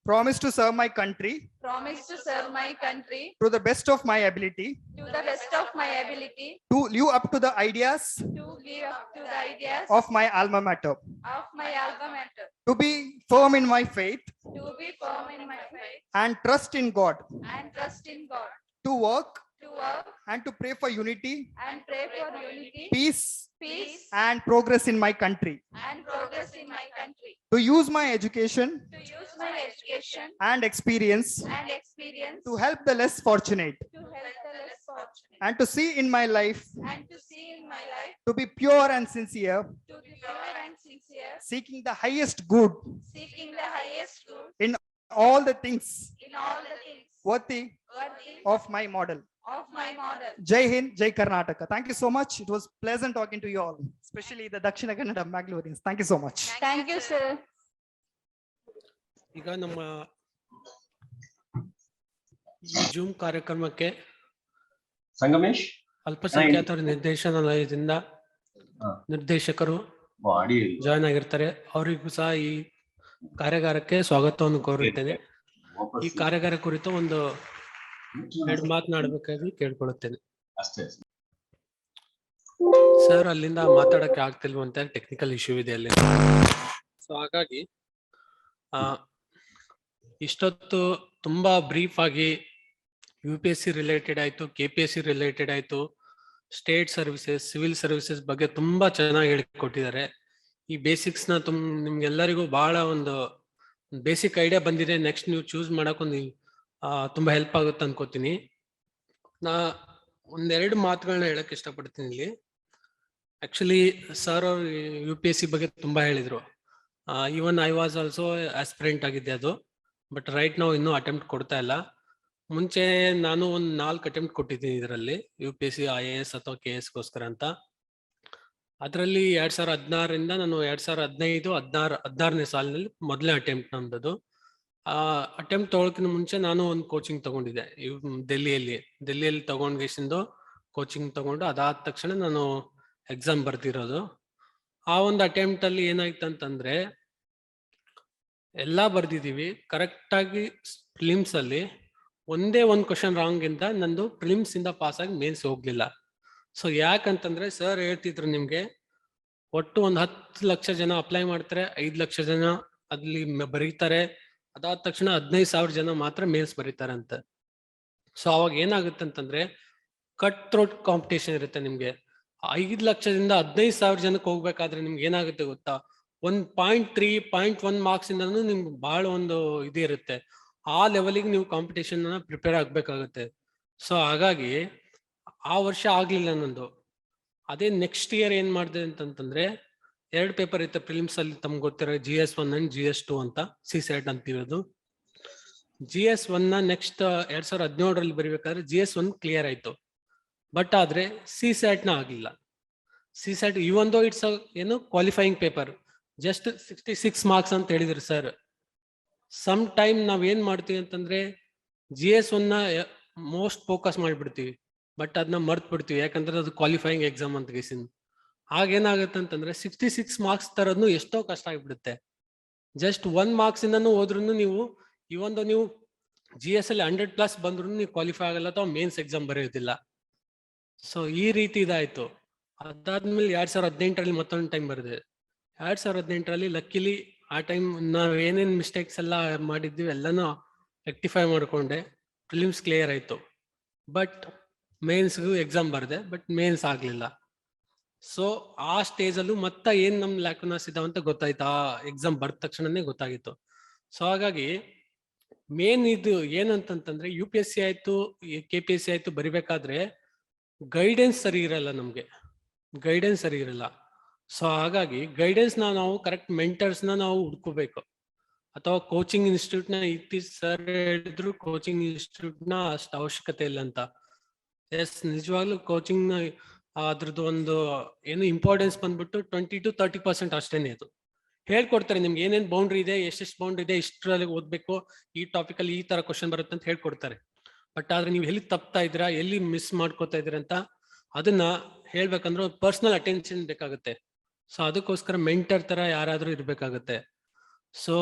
promise to serve my country Promise to serve my country to the best of my ability, to the best of my ability, to live up to the ideas to live up to the ideas of my alma mater, of my alma mater, to be firm in my faith to be firm in my faith and trust in God, and trust in God, to work to work and to pray for unity, and pray for unity, peace, peace and progress in my country, and progress in my country, to use my education to use my education and experience and experience to help the less fortunate, to help the less fortunate, and to see in my life and to see in my life to be pure and sincere, to be pure and sincere, seeking the highest good seeking the highest good in all the things in all the things worthy worthy of my model. of my model. Jai Hind, Jai Karnataka. Thank you so much. It was pleasant talking to you all, especially the Dakshina Kannada Mangalorians. Thank you so much. Thank you, sir. ಈಗ ನಮ್ಮ ಈ zoom ಕಾರ್ಯಕ್ರಮಕ್ಕೆ ಸಂಗಮೇಶ್ ಅಲ್ಪಸಂಖ್ಯಾತರ ನಿರ್ದೇಶನಾಲಯದಿಂದ ನಿರ್ದೇಶಕರು join ಆಗಿರ್ತಾರೆ. ಅವರಿಗೂ ಸಹ ಈ ಕಾರ್ಯಾಗಾರಕ್ಕೆ ಸ್ವಾಗತವನ್ನು ಕೋರುತ್ತೇನೆ. ಈ ಕಾರ್ಯಾಗಾರ ಕುರಿತು ಒಂದು 2 ಮಾತನಾಡಬೇಕಾಗಿ ಕೇಳ್ಕೊಳ್ಳುತ್ತೇನೆ. ಸರ್ ಅಲ್ಲಿಂದ ಮಾತಾಡಕ್ಕೆ ಆಗ್ತಿಲ್ವಂತೆ, ಟೆಕ್ನಿಕಲ್ ಇಶ್ಯೂ ಇದೆ ಅಲ್ಲಿ. ಸೊ ಹಾಗಾಗಿ ಇಷ್ಟೊತ್ತು ತುಂಬಾ ಬ್ರೀಫ್ ಆಗಿ UPSC ರಿಲೇಟೆಡ್ ಆಯ್ತು, KPSC ರಿಲೇಟೆಡ್ ಆಯ್ತು, ಸ್ಟೇಟ್ ಸರ್ವಿಸಸ್, ಸಿವಿಲ್ ಸರ್ವಿಸಸ್ ಬಗ್ಗೆ ತುಂಬಾ ಚೆನ್ನಾಗಿ ಹೇಳಿಕೊಟ್ಟಿದ್ದಾರೆ. ಈ ಬೇಸಿಕ್ಸ್ ನ ನಿಮ್ಗೆಲ್ಲರಿಗೂ ಬಹಳ ಒಂದು ಬೇಸಿಕ್ ಐಡಿಯಾ ಬಂದಿದೆ. ನೆಕ್ಸ್ಟ್ ನೀವು ಚೂಸ್ ಮಾಡಕ್ಕೊಂದು ತುಂಬಾ ಹೆಲ್ಪ್ ಆಗುತ್ತೆ ಅನ್ಕೋತೀನಿ. ನಾ ಒಂದೆರಡು ಮಾತುಗಳನ್ನ ಹೇಳಕ್ ಇಷ್ಟಪಡ್ತೀನಿ ಇಲ್ಲಿ. ಆಕ್ಚುಲಿ ಸರ್ ಅವರು UPSC ಬಗ್ಗೆ ತುಂಬಾ ಹೇಳಿದ್ರು. Even I was also aspirant ಆಗಿದ್ದೆ ಅದು, ಬಟ್ ರೈಟ್ ನಾವು ಇನ್ನೂ ಅಟೆಂಪ್ಟ್ ಕೊಡ್ತಾ ಇಲ್ಲ. ಮುಂಚೆ ನಾನು ಒಂದು 4 ಅಟೆಂಪ್ಟ್ ಕೊಟ್ಟಿದ್ದೀನಿ ಇದರಲ್ಲಿ, UPSC IAS ಅಥವಾ KS ಗೋಸ್ಕರ ಅಂತ. ಅದರಲ್ಲಿ 2016ರಿಂದ ನಾನು 2015-16ನೇ ಸಾಲಿನಲ್ಲಿ ಮೊದಲನೇ ಅಟೆಂಪ್ಟ್ ನಮ್ದದು. ಅಟೆಂಪ್ಟ್ ತಗೊಳಕಿನ ಮುಂಚೆ ನಾನು ಒಂದು ಕೋಚಿಂಗ್ ತಗೊಂಡಿದ್ದೆ ಡೆಲ್ಲಿಯಲ್ಲಿ ತಗೊಂಡ್ಗೆಸಿಂದು ಕೋಚಿಂಗ್ ತಗೊಂಡು ಅದಾದ ತಕ್ಷಣ ನಾನು ಎಕ್ಸಾಮ್ ಬರ್ದಿರೋದು. ಆ ಒಂದು ಅಟೆಂಪ್ಟ್ ಅಲ್ಲಿ ಏನಾಯ್ತು ಅಂತಂದ್ರೆ ಎಲ್ಲಾ ಬರ್ದಿದೀವಿ ಕರೆಕ್ಟ್ ಆಗಿ. ಪ್ರಿಲಿಮ್ಸ್ ಅಲ್ಲಿ ಒಂದೇ ಒಂದು ಕ್ವಶನ್ ರಾಂಗ್ ಇಂದ ನಂದು ಪ್ರಿಲಿಮ್ಸ್ ಇಂದ ಪಾಸ್ ಆಗಿ ಮೇನ್ಸ್ ಹೋಗ್ಲಿಲ್ಲ. ಸೊ ಯಾಕಂತಂದ್ರೆ ಸರ್ ಹೇಳ್ತಿದ್ರು ನಿಮ್ಗೆ ಒಟ್ಟು ಒಂದು 10 ಲಕ್ಷ ಜನ ಅಪ್ಲೈ ಮಾಡ್ತಾರೆ, 5 ಲಕ್ಷ ಜನ ಅಲ್ಲಿ ಬರೀತಾರೆ, ಅದಾದ ತಕ್ಷಣ 15,000 ಜನ ಮಾತ್ರ ಮೇನ್ಸ್ ಬರೀತಾರೆ ಅಂತ. ಸೊ ಅವಾಗ ಏನಾಗುತ್ತೆ ಅಂತಂದ್ರೆ ಕಟ್ ಥ್ರೋಟ್ ಕಾಂಪಿಟೇಷನ್ ಇರುತ್ತೆ ನಿಮ್ಗೆ. 5 ಲಕ್ಷದಿಂದ 15,000 ಜನಕ್ಕೆ ಹೋಗ್ಬೇಕಾದ್ರೆ ನಿಮ್ಗೆ ಏನಾಗುತ್ತೆ ಗೊತ್ತಾ, 1.3, 0.1 ಮಾರ್ಕ್ಸ್ ಇಂದನೂ ನಿಮ್ಗೆ ಬಹಳ ಒಂದು ಇದಿರುತ್ತೆ. ಆ ಲೆವೆಲಿಗೆ ನೀವು ಕಾಂಪಿಟೇಷನ್ ಪ್ರಿಪೇರ್ ಆಗ್ಬೇಕಾಗುತ್ತೆ. ಸೊ ಹಾಗಾಗಿ ಆ ವರ್ಷ ಆಗ್ಲಿಲ್ಲ ನಂದು. ಅದೇ ನೆಕ್ಸ್ಟ್ ಇಯರ್ ಏನ್ ಮಾಡಿದೆ ಅಂತಂದ್ರೆ 2 ಪೇಪರ್ ಇತ್ತು ಪ್ರಿಲಿಮ್ಸ್ ಅಲ್ಲಿ, ತಮ್ಗೆ ಗೊತ್ತಿರೋ GS1 ಅಂಡ್ GS2 ಅಂತ CSAT ಅಂತಿರೋದು. GS1 ನೆಕ್ಸ್ಟ್ 2017ರಲ್ಲಿ ಬರಿಬೇಕಾದ್ರೆ GS1 ಕ್ಲಿಯರ್ ಆಯ್ತು, ಬಟ್ ಆದ್ರೆ CSAT ಆಗ್ಲಿಲ್ಲ. CSAT ಇವೊಂದು ಇಟ್ಸ್ ಏನು ಕ್ವಾಲಿಫೈಯಿಂಗ್ ಪೇಪರ್, ಜಸ್ಟ್ 66 ಮಾರ್ಕ್ಸ್ ಅಂತ ಹೇಳಿದ್ರು ಸರ್. ಸಮ್ ಟೈಮ್ ನಾವ್ ಏನ್ ಮಾಡ್ತೀವಿ ಅಂತಂದ್ರೆ GS1 ಮೋಸ್ಟ್ ಫೋಕಸ್ ಮಾಡ್ಬಿಡ್ತೀವಿ, ಬಟ್ ಅದನ್ನ ಮರ್ತ್ ಬಿಡ್ತೀವಿ, ಯಾಕಂದ್ರೆ ಅದು ಕ್ವಾಲಿಫೈಯಿಂಗ್ ಎಕ್ಸಾಮ್ ಅಂತ ಗೇಸಿನ್. ಆಗೇನಾಗುತ್ತೆ ಅಂತಂದ್ರೆ 66 ಮಾರ್ಕ್ಸ್ ತರೋದ್ನು ಎಷ್ಟೋ ಕಷ್ಟ ಆಗ್ಬಿಡುತ್ತೆ. ಜಸ್ಟ್ 1 ಮಾರ್ಕ್ಸ್ ಇಂದನೂ ಹೋದ್ರು ನೀವು ಇವೊಂದು ನೀವು GS ಅಲ್ಲಿ 100+ ಬಂದ್ರು ನೀವು ಕ್ವಾಲಿಫೈ ಆಗಲ್ಲ ಅಥವಾ ಮೇನ್ಸ್ ಎಕ್ಸಾಮ್ ಬರೆಯೋದಿಲ್ಲ. ಸೊ ಈ ರೀತಿ ಇದಾಯ್ತು. ಅದಾದ್ಮೇಲೆ 2018ರಲ್ಲಿ ಮತ್ತೊಂದು ಟೈಮ್ ಬರೆದೆ. 2018ರಲ್ಲಿ ಲಕ್ಕಿಲಿ ಆ ಟೈಮ್ ನಾವ್ ಏನೇನ್ ಮಿಸ್ಟೇಕ್ಸ್ ಎಲ್ಲ ಮಾಡಿದ್ವಿ ಎಲ್ಲಾನು ರೆಕ್ಟಿಫೈ ಮಾಡ್ಕೊಂಡೆ, ಪ್ರಿಲಿಮ್ಸ್ ಕ್ಲಿಯರ್ ಆಯ್ತು. ಬಟ್ ಮೇನ್ಸ್ಗೂ ಎಕ್ಸಾಮ್ ಬರ್ದೆ, ಬಟ್ ಮೇನ್ಸ್ ಆಗ್ಲಿಲ್ಲ. ಸೊ ಆ ಸ್ಟೇಜ್ ಅಲ್ಲೂ ಮತ್ತೆ ಏನ್ ನಮ್ ಲ್ಯಾಕುನಾಸ್ ಇದಾವಂತ ಗೊತ್ತಾಯ್ತು, ಆ ಎಕ್ಸಾಮ್ ಬರ್ದ ತಕ್ಷಣನೇ ಗೊತ್ತಾಗಿತ್ತು. ಸೊ ಹಾಗಾಗಿ ಮೇನ್ ಇದು ಏನಂತಂತಂದ್ರೆ UPSC ಆಯ್ತು KPSC ಆಯ್ತು ಬರಿಬೇಕಾದ್ರೆ ಗೈಡೆನ್ಸ್ ಸರಿ ಇರಲ್ಲ, ನಮ್ಗೆ ಗೈಡೆನ್ಸ್ ಸರಿ ಇರಲ್ಲ. ಸೊ ಹಾಗಾಗಿ ಗೈಡೆನ್ಸ್ ನಾವು ಕರೆಕ್ಟ್ ಮೆಂಟರ್ಸ್ ನಾವು ಹುಡ್ಕೋಬೇಕು, ಅಥವಾ ಕೋಚಿಂಗ್ ಇನ್ಸ್ಟಿಟ್ಯೂಟ್ ನ ಸರ್ ಹೇಳಿದ್ರು ಕೋಚಿಂಗ್ ಇನ್ಸ್ಟಿಟ್ಯೂಟ್ ನ ಅಷ್ಟು ಅವಶ್ಯಕತೆ ಇಲ್ಲ ಅಂತ. ಎಸ್, ನಿಜವಾಗ್ಲೂ ಕೋಚಿಂಗ್ ನ ಅದ್ರದ್ದು ಒಂದು ಏನು ಇಂಪಾರ್ಟೆನ್ಸ್ ಬಂದ್ಬಿಟ್ಟು 20-30% ಅಷ್ಟೇನೆ. ಅದು ಹೇಳ್ಕೊಡ್ತಾರೆ ನಿಮ್ಗೆ ಏನೇನ್ ಬೌಂಡ್ರಿ ಇದೆ, ಎಷ್ಟೆಷ್ಟು ಬೌಂಡ್ರಿ ಇದೆ, ಇಷ್ಟರಲ್ಲಿ ಓದ್ಬೇಕು, ಈ ಟಾಪಿಕ್ ಅಲ್ಲಿ ಈ ತರ ಕ್ವಶನ್ ಬರುತ್ತೆ ಅಂತ ಹೇಳ್ಕೊಡ್ತಾರೆ. ಬಟ್ ಆದ್ರೆ ನೀವು ಎಲ್ಲಿ ತಪ್ತಾ ಇದ್ದೀರಾ, ಎಲ್ಲಿ ಮಿಸ್ ಮಾಡ್ಕೋತಾ ಇದ್ದೀರಾ ಅಂತ ಅದನ್ನ ಹೇಳ್ಬೇಕಂದ್ರೆ ಪರ್ಸನಲ್ ಅಟೆನ್ಷನ್ ಬೇಕಾಗುತ್ತೆ. ಸೊ ಅದಕ್ಕೋಸ್ಕರ ಮೆಂಟರ್ ತರ ಯಾರಾದ್ರೂ ಇರ್ಬೇಕಾಗತ್ತೆ. ಸೊ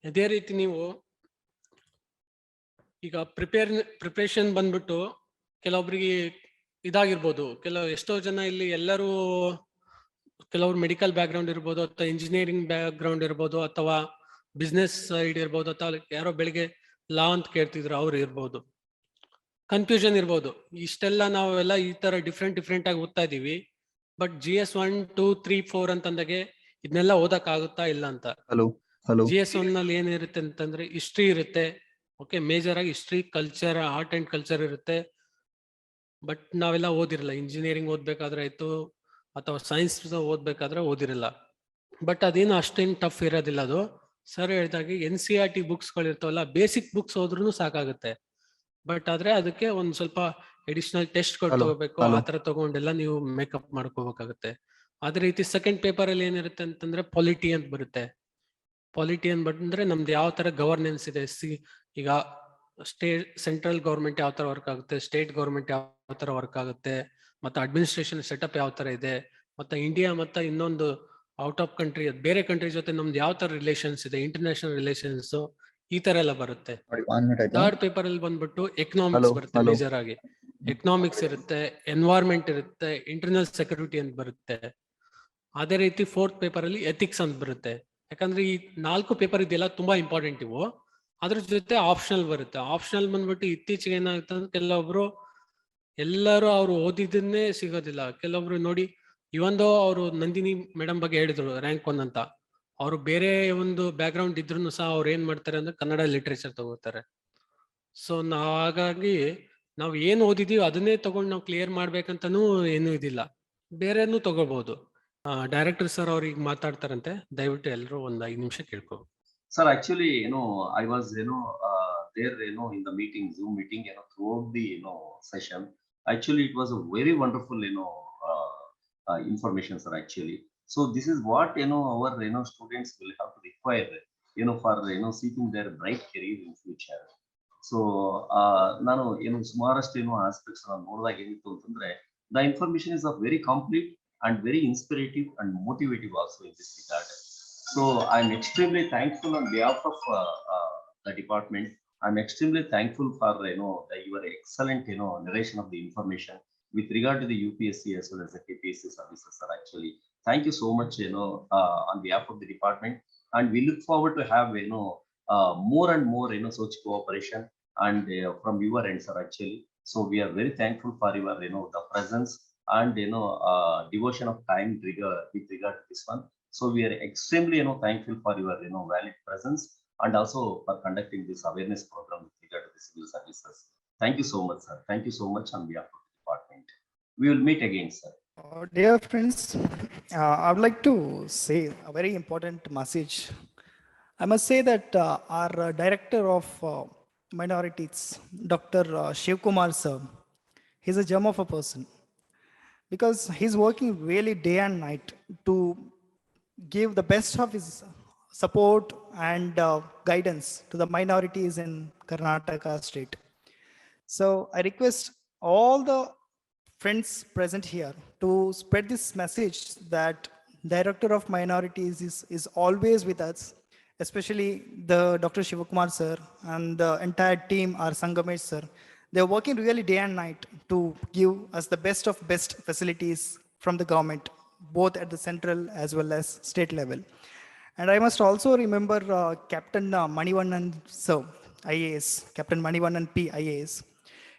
ಇದೇ ರೀತಿ ನೀವು ಈಗ ಪ್ರಿಪರೇಷನ್ ಬಂದ್ಬಿಟ್ಟು ಕೆಲವೊಬ್ರಿಗೆ ಇದಾಗಿರ್ಬೋದು, ಎಷ್ಟೋ ಜನ ಇಲ್ಲಿ ಎಲ್ಲರೂ ಕೆಲವ್ರು ಮೆಡಿಕಲ್ ಬ್ಯಾಕ್ ಗ್ರೌಂಡ್ ಇರ್ಬೋದು, ಅಥವಾ ಇಂಜಿನಿಯರಿಂಗ್ ಬ್ಯಾಕ್ ಗ್ರೌಂಡ್ ಇರ್ಬೋದು, ಅಥವಾ ಬಿಸ್ನೆಸ್ ಸೈಡ್ ಇರ್ಬೋದು, ಅಥವಾ ಯಾರೋ ಬೆಳಿಗ್ಗೆ ಲಾ ಅಂತ ಕೇಳ್ತಿದ್ರು ಅವ್ರು ಇರ್ಬೋದು, ಕನ್ಫ್ಯೂಷನ್ ಇರ್ಬೋದು. ಇಷ್ಟೆಲ್ಲ ನಾವೆಲ್ಲ ಈ ತರ ಡಿಫ್ರೆಂಟ್ ಆಗಿ ಓದ್ತಾ ಇದೀವಿ. ಬಟ್ GS1, 2, 3, 4 ಅಂತಂದಾಗೆ ಇದನ್ನೆಲ್ಲ ಓದಕ್ ಆಗುತ್ತಾ ಇಲ್ಲ ಅಂತ. GS1 ನಲ್ಲಿ ಏನಿರುತ್ತೆ ಅಂತಂದ್ರೆ ಹಿಸ್ಟ್ರಿ ಇರುತ್ತೆ, ಓಕೆ, ಮೇಜರ್ ಆಗಿ history, culture, art and culture ಇರುತ್ತೆ. ಬಟ್ ನಾವೆಲ್ಲ ಓದಿರಲ್ಲ, ಇಂಜಿನಿಯರಿಂಗ್ ಓದ್ಬೇಕಾದ್ರೆ ಆಯ್ತು ಅಥವಾ ಸೈನ್ಸ್ ಓದ್ಬೇಕಾದ್ರೆ ಓದಿರಲ್ಲ. ಬಟ್ ಅದೇನು ಅಷ್ಟೇನು ಟಫ್ ಇರೋದಿಲ್ಲ. ಅದು ಸರ್ ಹೇಳಿದಾಗೆ NCERT ಬುಕ್ಸ್ ಗಳಿರ್ತಾವಲ್ಲ, ಬೇಸಿಕ್ ಬುಕ್ಸ್ ಓದ್ರೂ ಸಾಕಾಗುತ್ತೆ. ಬಟ್ ಆದ್ರೆ ಅದಕ್ಕೆ ಒಂದ್ ಸ್ವಲ್ಪ ಎಡಿಷನಲ್ ಟೆಸ್ಟ್ ತಗೋಬೇಕು, ಆತರ ತಗೊಂಡೆಲ್ಲ ನೀವು ಮೇಕಪ್ ಮಾಡ್ಕೋಬೇಕಾಗುತ್ತೆ. ಅದೇ ರೀತಿ ಸೆಕೆಂಡ್ ಪೇಪರ್ ಅಲ್ಲಿ ಏನಿರುತ್ತೆ ಅಂತಂದ್ರೆ ಪಾಲಿಟಿ ಅಂತ ಬರುತ್ತೆ. ಪಾಲಿಟಿ ಅಂತ ಬಂದ್ರೆ ನಮ್ದು ಯಾವ ತರ ಗವರ್ನೆನ್ಸ್ ಇದೆ, ಈಗ ಸೆಂಟ್ರಲ್ ಗವರ್ಮೆಂಟ್ ಯಾವ ತರ ವರ್ಕ್ ಆಗುತ್ತೆ, ಸ್ಟೇಟ್ ಗವರ್ಮೆಂಟ್ ಯಾವ ತರ ವರ್ಕ್ ಆಗುತ್ತೆ, ಮತ್ತೆ ಅಡ್ಮಿನಿಸ್ಟ್ರೇಷನ್ ಸೆಟಪ್ ಯಾವ ತರ ಇದೆ, ಮತ್ತೆ ಇಂಡಿಯಾ ಮತ್ತೆ ಇನ್ನೊಂದು ಔಟ್ ಆಫ್ ಕಂಟ್ರಿ ಬೇರೆ ಕಂಟ್ರಿ ಜೊತೆ ನಮ್ದು ಯಾವ ತರ ರಿಲೇಷನ್ಸ್ ಇದೆ, ಇಂಟರ್ನ್ಯಾಷನಲ್ ರಿಲೇಷನ್ಸ್, ಈ ತರ ಎಲ್ಲ ಬರುತ್ತೆ. ಥರ್ಡ್ ಪೇಪರ್ ಅಲ್ಲಿ ಬಂದ್ಬಿಟ್ಟು ಎಕನಾಮಿಕ್ಸ್ ಬರುತ್ತೆ, ಮೇಜರ್ ಆಗಿ ಎಕನಾಮಿಕ್ಸ್ ಇರುತ್ತೆ, ಎನ್ವೈರ್ಮೆಂಟ್ ಇರುತ್ತೆ, ಇಂಟರ್ನಲ್ ಸೆಕ್ಯೂರಿಟಿ ಅಂತ ಬರುತ್ತೆ. ಅದೇ ರೀತಿ ಫೋರ್ತ್ ಪೇಪರ್ ಅಲ್ಲಿ ಎಥಿಕ್ಸ್ ಅಂತ ಬರುತ್ತೆ. ಯಾಕಂದ್ರೆ ಈ 4 ಪೇಪರ್ ಇದೆಲ್ಲ ತುಂಬಾ ಇಂಪಾರ್ಟೆಂಟ್ ಇವು. ಅದ್ರ ಜೊತೆ ಆಪ್ಷನಲ್ ಬರುತ್ತೆ. ಆಪ್ಷನಲ್ ಬಂದ್ಬಿಟ್ಟು ಇತ್ತೀಚೆಗೆ ಏನಾಗುತ್ತೆ ಅಂದ್ರೆ ಕೆಲವೊಬ್ರು ಎಲ್ಲರೂ ಅವ್ರು ಓದಿದ್ದನ್ನೇ ಸಿಗೋದಿಲ್ಲ. ಕೆಲವೊಬ್ರು ನೋಡಿ, ಇವಂದೋ ಅವರು ನಂದಿನಿ ಮೇಡಮ್ ಬಗ್ಗೆ ಹೇಳಿದ್ರು ರ್ಯಾಂಕ್ 1 ಅಂತ, ಅವರು ಬೇರೆ ಒಂದು ಬ್ಯಾಕ್ ಗ್ರೌಂಡ್ ಇದ್ರು ಸಹ ಅವ್ರು ಏನ್ ಮಾಡ್ತಾರೆ ಅಂದ್ರೆ ಕನ್ನಡ ಲಿಟ್ರೇಚರ್ ತಗೋತಾರೆ. ಸೊ ಹಾಗಾಗಿ ನಾವು ಏನ್ ಓದಿದೀವಿ ಅದನ್ನೇ ತಗೊಂಡು ನಾವು ಕ್ಲಿಯರ್ ಮಾಡ್ಬೇಕಂತನೂ ಏನೂ ಇದಿಲ್ಲ, ಬೇರೆನೂ ತಗೋಬಹುದು. ಡೈರೆಕ್ಟರ್ ಸರ್ ಅವ್ರಿಗೆ ಮಾತಾಡ್ತಾರಂತೆ, ದಯವಿಟ್ಟು ಎಲ್ಲರೂ ಒಂದ್ 5 ನಿಮಿಷ ಕೇಳ್ಕೊ. Sir, actually, I was, there, in the meeting, Zoom meeting, throughout the, session. Actually, it was a very wonderful, information, sir, actually. So this is what, our, students will have to require, for, seeking their bright career in future. So, ನಾನು ಸುಮಾರಷ್ಟು aspects ನೋಡಿದಾಗ ಏನಿತ್ತು ಅಂತಂದ್ರೆ, the information is of very complete and very inspirative and motivative also in this regard. So I'm extremely thankful on behalf of the department. I'm extremely thankful for your excellent narration of the information with regard to the UPSC as well as the KPSC services, sir. Actually, thank you so much on behalf of the department, and we look forward to have more and more such cooperation and from your end, sir. Actually, so we are very thankful for your the presence and devotion of time with regard to this one. So we are extremely thankful for your valid presence and also for conducting this awareness program with regard to the civil services. Thank you so much, sir. Thank you so much on behalf of the department. We will meet again, sir. Dear friends, I would like to say a very important message. I must say that our Director of Minorities, Dr. Shivkumar sir, he's a gem of a person, because he's working really day and night to give the best of his support and guidance to the minorities in Karnataka state. So I request all the friends present here to spread this message that Director of Minorities is always with us, especially the Dr. Shivakumar sir and the entire team, our Sangamesh sir. They're working really day and night to give us the best of best facilities from the government, both at the central as well as state level. And I must also remember Captain Manivannan sir, IAS, Captain Manivannan P, IAS.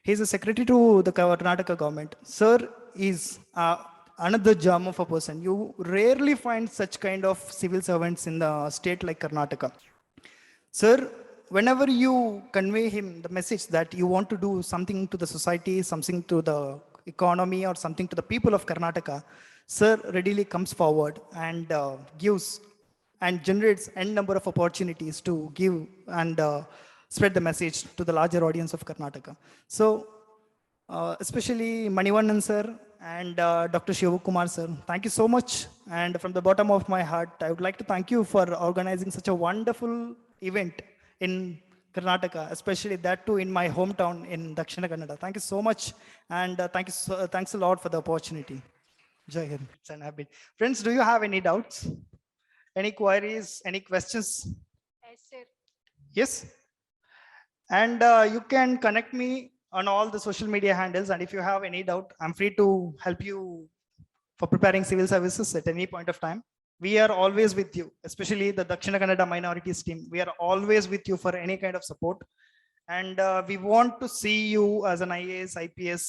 He's a secretary to the Karnataka government. Sir is another gem of a person. You rarely find such kind of civil servants in the state like Karnataka. Sir, whenever you convey him the message that you want to do something to the society, something to the economy, or something to the people of Karnataka, sir readily comes forward and gives and generates n number of opportunities to give and spread the message to the larger audience of Karnataka. So especially Manivannan sir and Dr. Shivakumar sir, thank you so much. And from the bottom of my heart, I would like to thank you for organizing such a wonderful event in Karnataka, especially that too in my hometown in Dakshina Kannada. Thank you so much, and thanks a lot for the opportunity. Jai Hind. It's an habit. Friends, do you have any doubts? Any queries? Any questions? Yes, sir. Yes. And you can connect me on all the social media handles. And if you have any doubt, I'm free to help you for preparing civil services at any point of time. We are always with you, especially the Dakshina Kannada minorities team. We are always with you for any kind of support. And we want to see you as an IAS, IPS,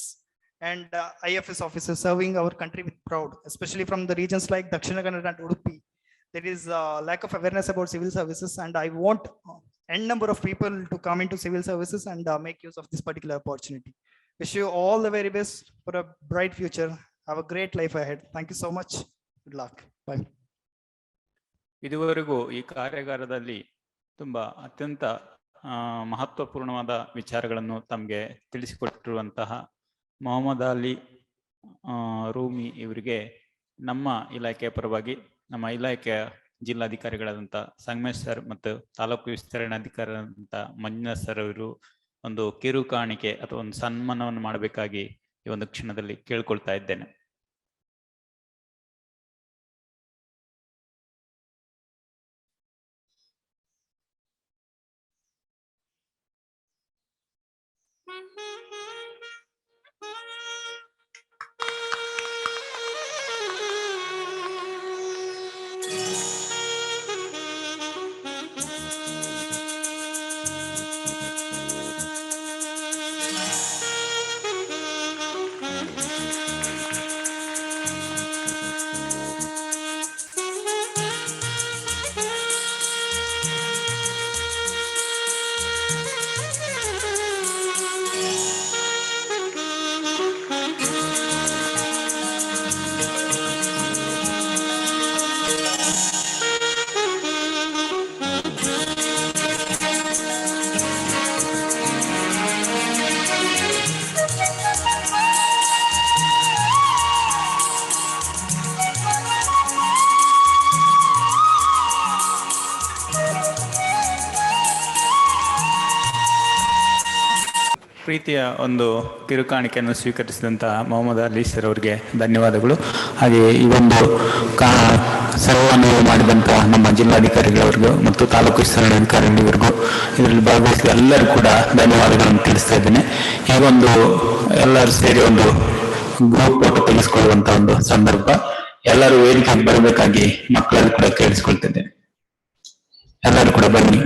and IFS officer serving our country with proud, especially from the regions like Dakshina Kannada and Udupi. There is a lack of awareness about civil services, and I want n number of people to come into civil services and make use of this particular opportunity. Wish you all the very best for a bright future. Have a great life ahead. Thank you so much. Good luck. Bye. ಇದುವರೆಗೂ ಈ ಕಾರ್ಯಾಗಾರದಲ್ಲಿ ತುಂಬಾ ಅತ್ಯಂತ ಮಹತ್ವಪೂರ್ಣವಾದ ವಿಚಾರಗಳನ್ನು ತಮಗೆ ತಿಳಿಸಿಕೊಟ್ಟಿರುವಂತಹ ಮೊಹಮ್ಮದ್ ಅಲಿ ರೂಮಿ ಇವರಿಗೆ ನಮ್ಮ ಇಲಾಖೆಯ ಪರವಾಗಿ, ನಮ್ಮ ಇಲಾಖೆಯ ಜಿಲ್ಲಾಧಿಕಾರಿಗಳಾದಂಥ ಸಂಗಮೇಶ್ ಸರ್ ಮತ್ತು ತಾಲೂಕು ವಿಸ್ತರಣಾಧಿಕಾರಿಯಾದಂಥ ಮಂಜುನಾಥ್ ಸರ್ ಅವರು ಒಂದು ಕಿರು ಕಾಣಿಕೆ ಅಥವಾ ಒಂದು ಸನ್ಮಾನವನ್ನು ಮಾಡಬೇಕಾಗಿ ಈ ಒಂದು ಕ್ಷಣದಲ್ಲಿ ಕೇಳ್ಕೊಳ್ತಾ ಇದ್ದೇನೆ. ಪ್ರೀತಿಯ ಒಂದು ಕಿರುಕಾಣಿಕೆಯನ್ನು ಸ್ವೀಕರಿಸಿದಂತಹ ಮೊಹಮ್ಮದ್ ಅಲಿ ಸರ್ ಅವರಿಗೆ ಧನ್ಯವಾದಗಳು. ಹಾಗೆ ಈ ಒಂದು ಸರ್ವವನ್ನು ಮಾಡಿದಂತಹ ನಮ್ಮ ಜಿಲ್ಲಾಧಿಕಾರಿಗಳವರಿಗೂ ಮತ್ತು ತಾಲೂಕು ವಿಸ್ತರಣಾಧಿಕಾರಿಗಳಿಗೂ ಇದರಲ್ಲಿ ಭಾಗವಹಿಸಿದ ಎಲ್ಲರೂ ಕೂಡ ಧನ್ಯವಾದಗಳನ್ನು ತಿಳಿಸ್ತಾ ಇದ್ದೇನೆ. ಈ ಒಂದು ಎಲ್ಲರೂ ಸೇರಿ ಒಂದು ಗ್ರೂಪ್ ಫೋಟೋ ತೆಗೆಸಿಕೊಳ್ಳುವಂತ ಒಂದು ಸಂದರ್ಭ, ಎಲ್ಲರೂ ವೇದಿಕೆಗೆ ಬರಬೇಕಾಗಿ ಮಕ್ಕಳಲ್ಲಿ ಕೂಡ ಕೇಳಿಸ್ಕೊಳ್ತಿದ್ದೇನೆ. ಎಲ್ಲರೂ ಕೂಡ ಬನ್ನಿ.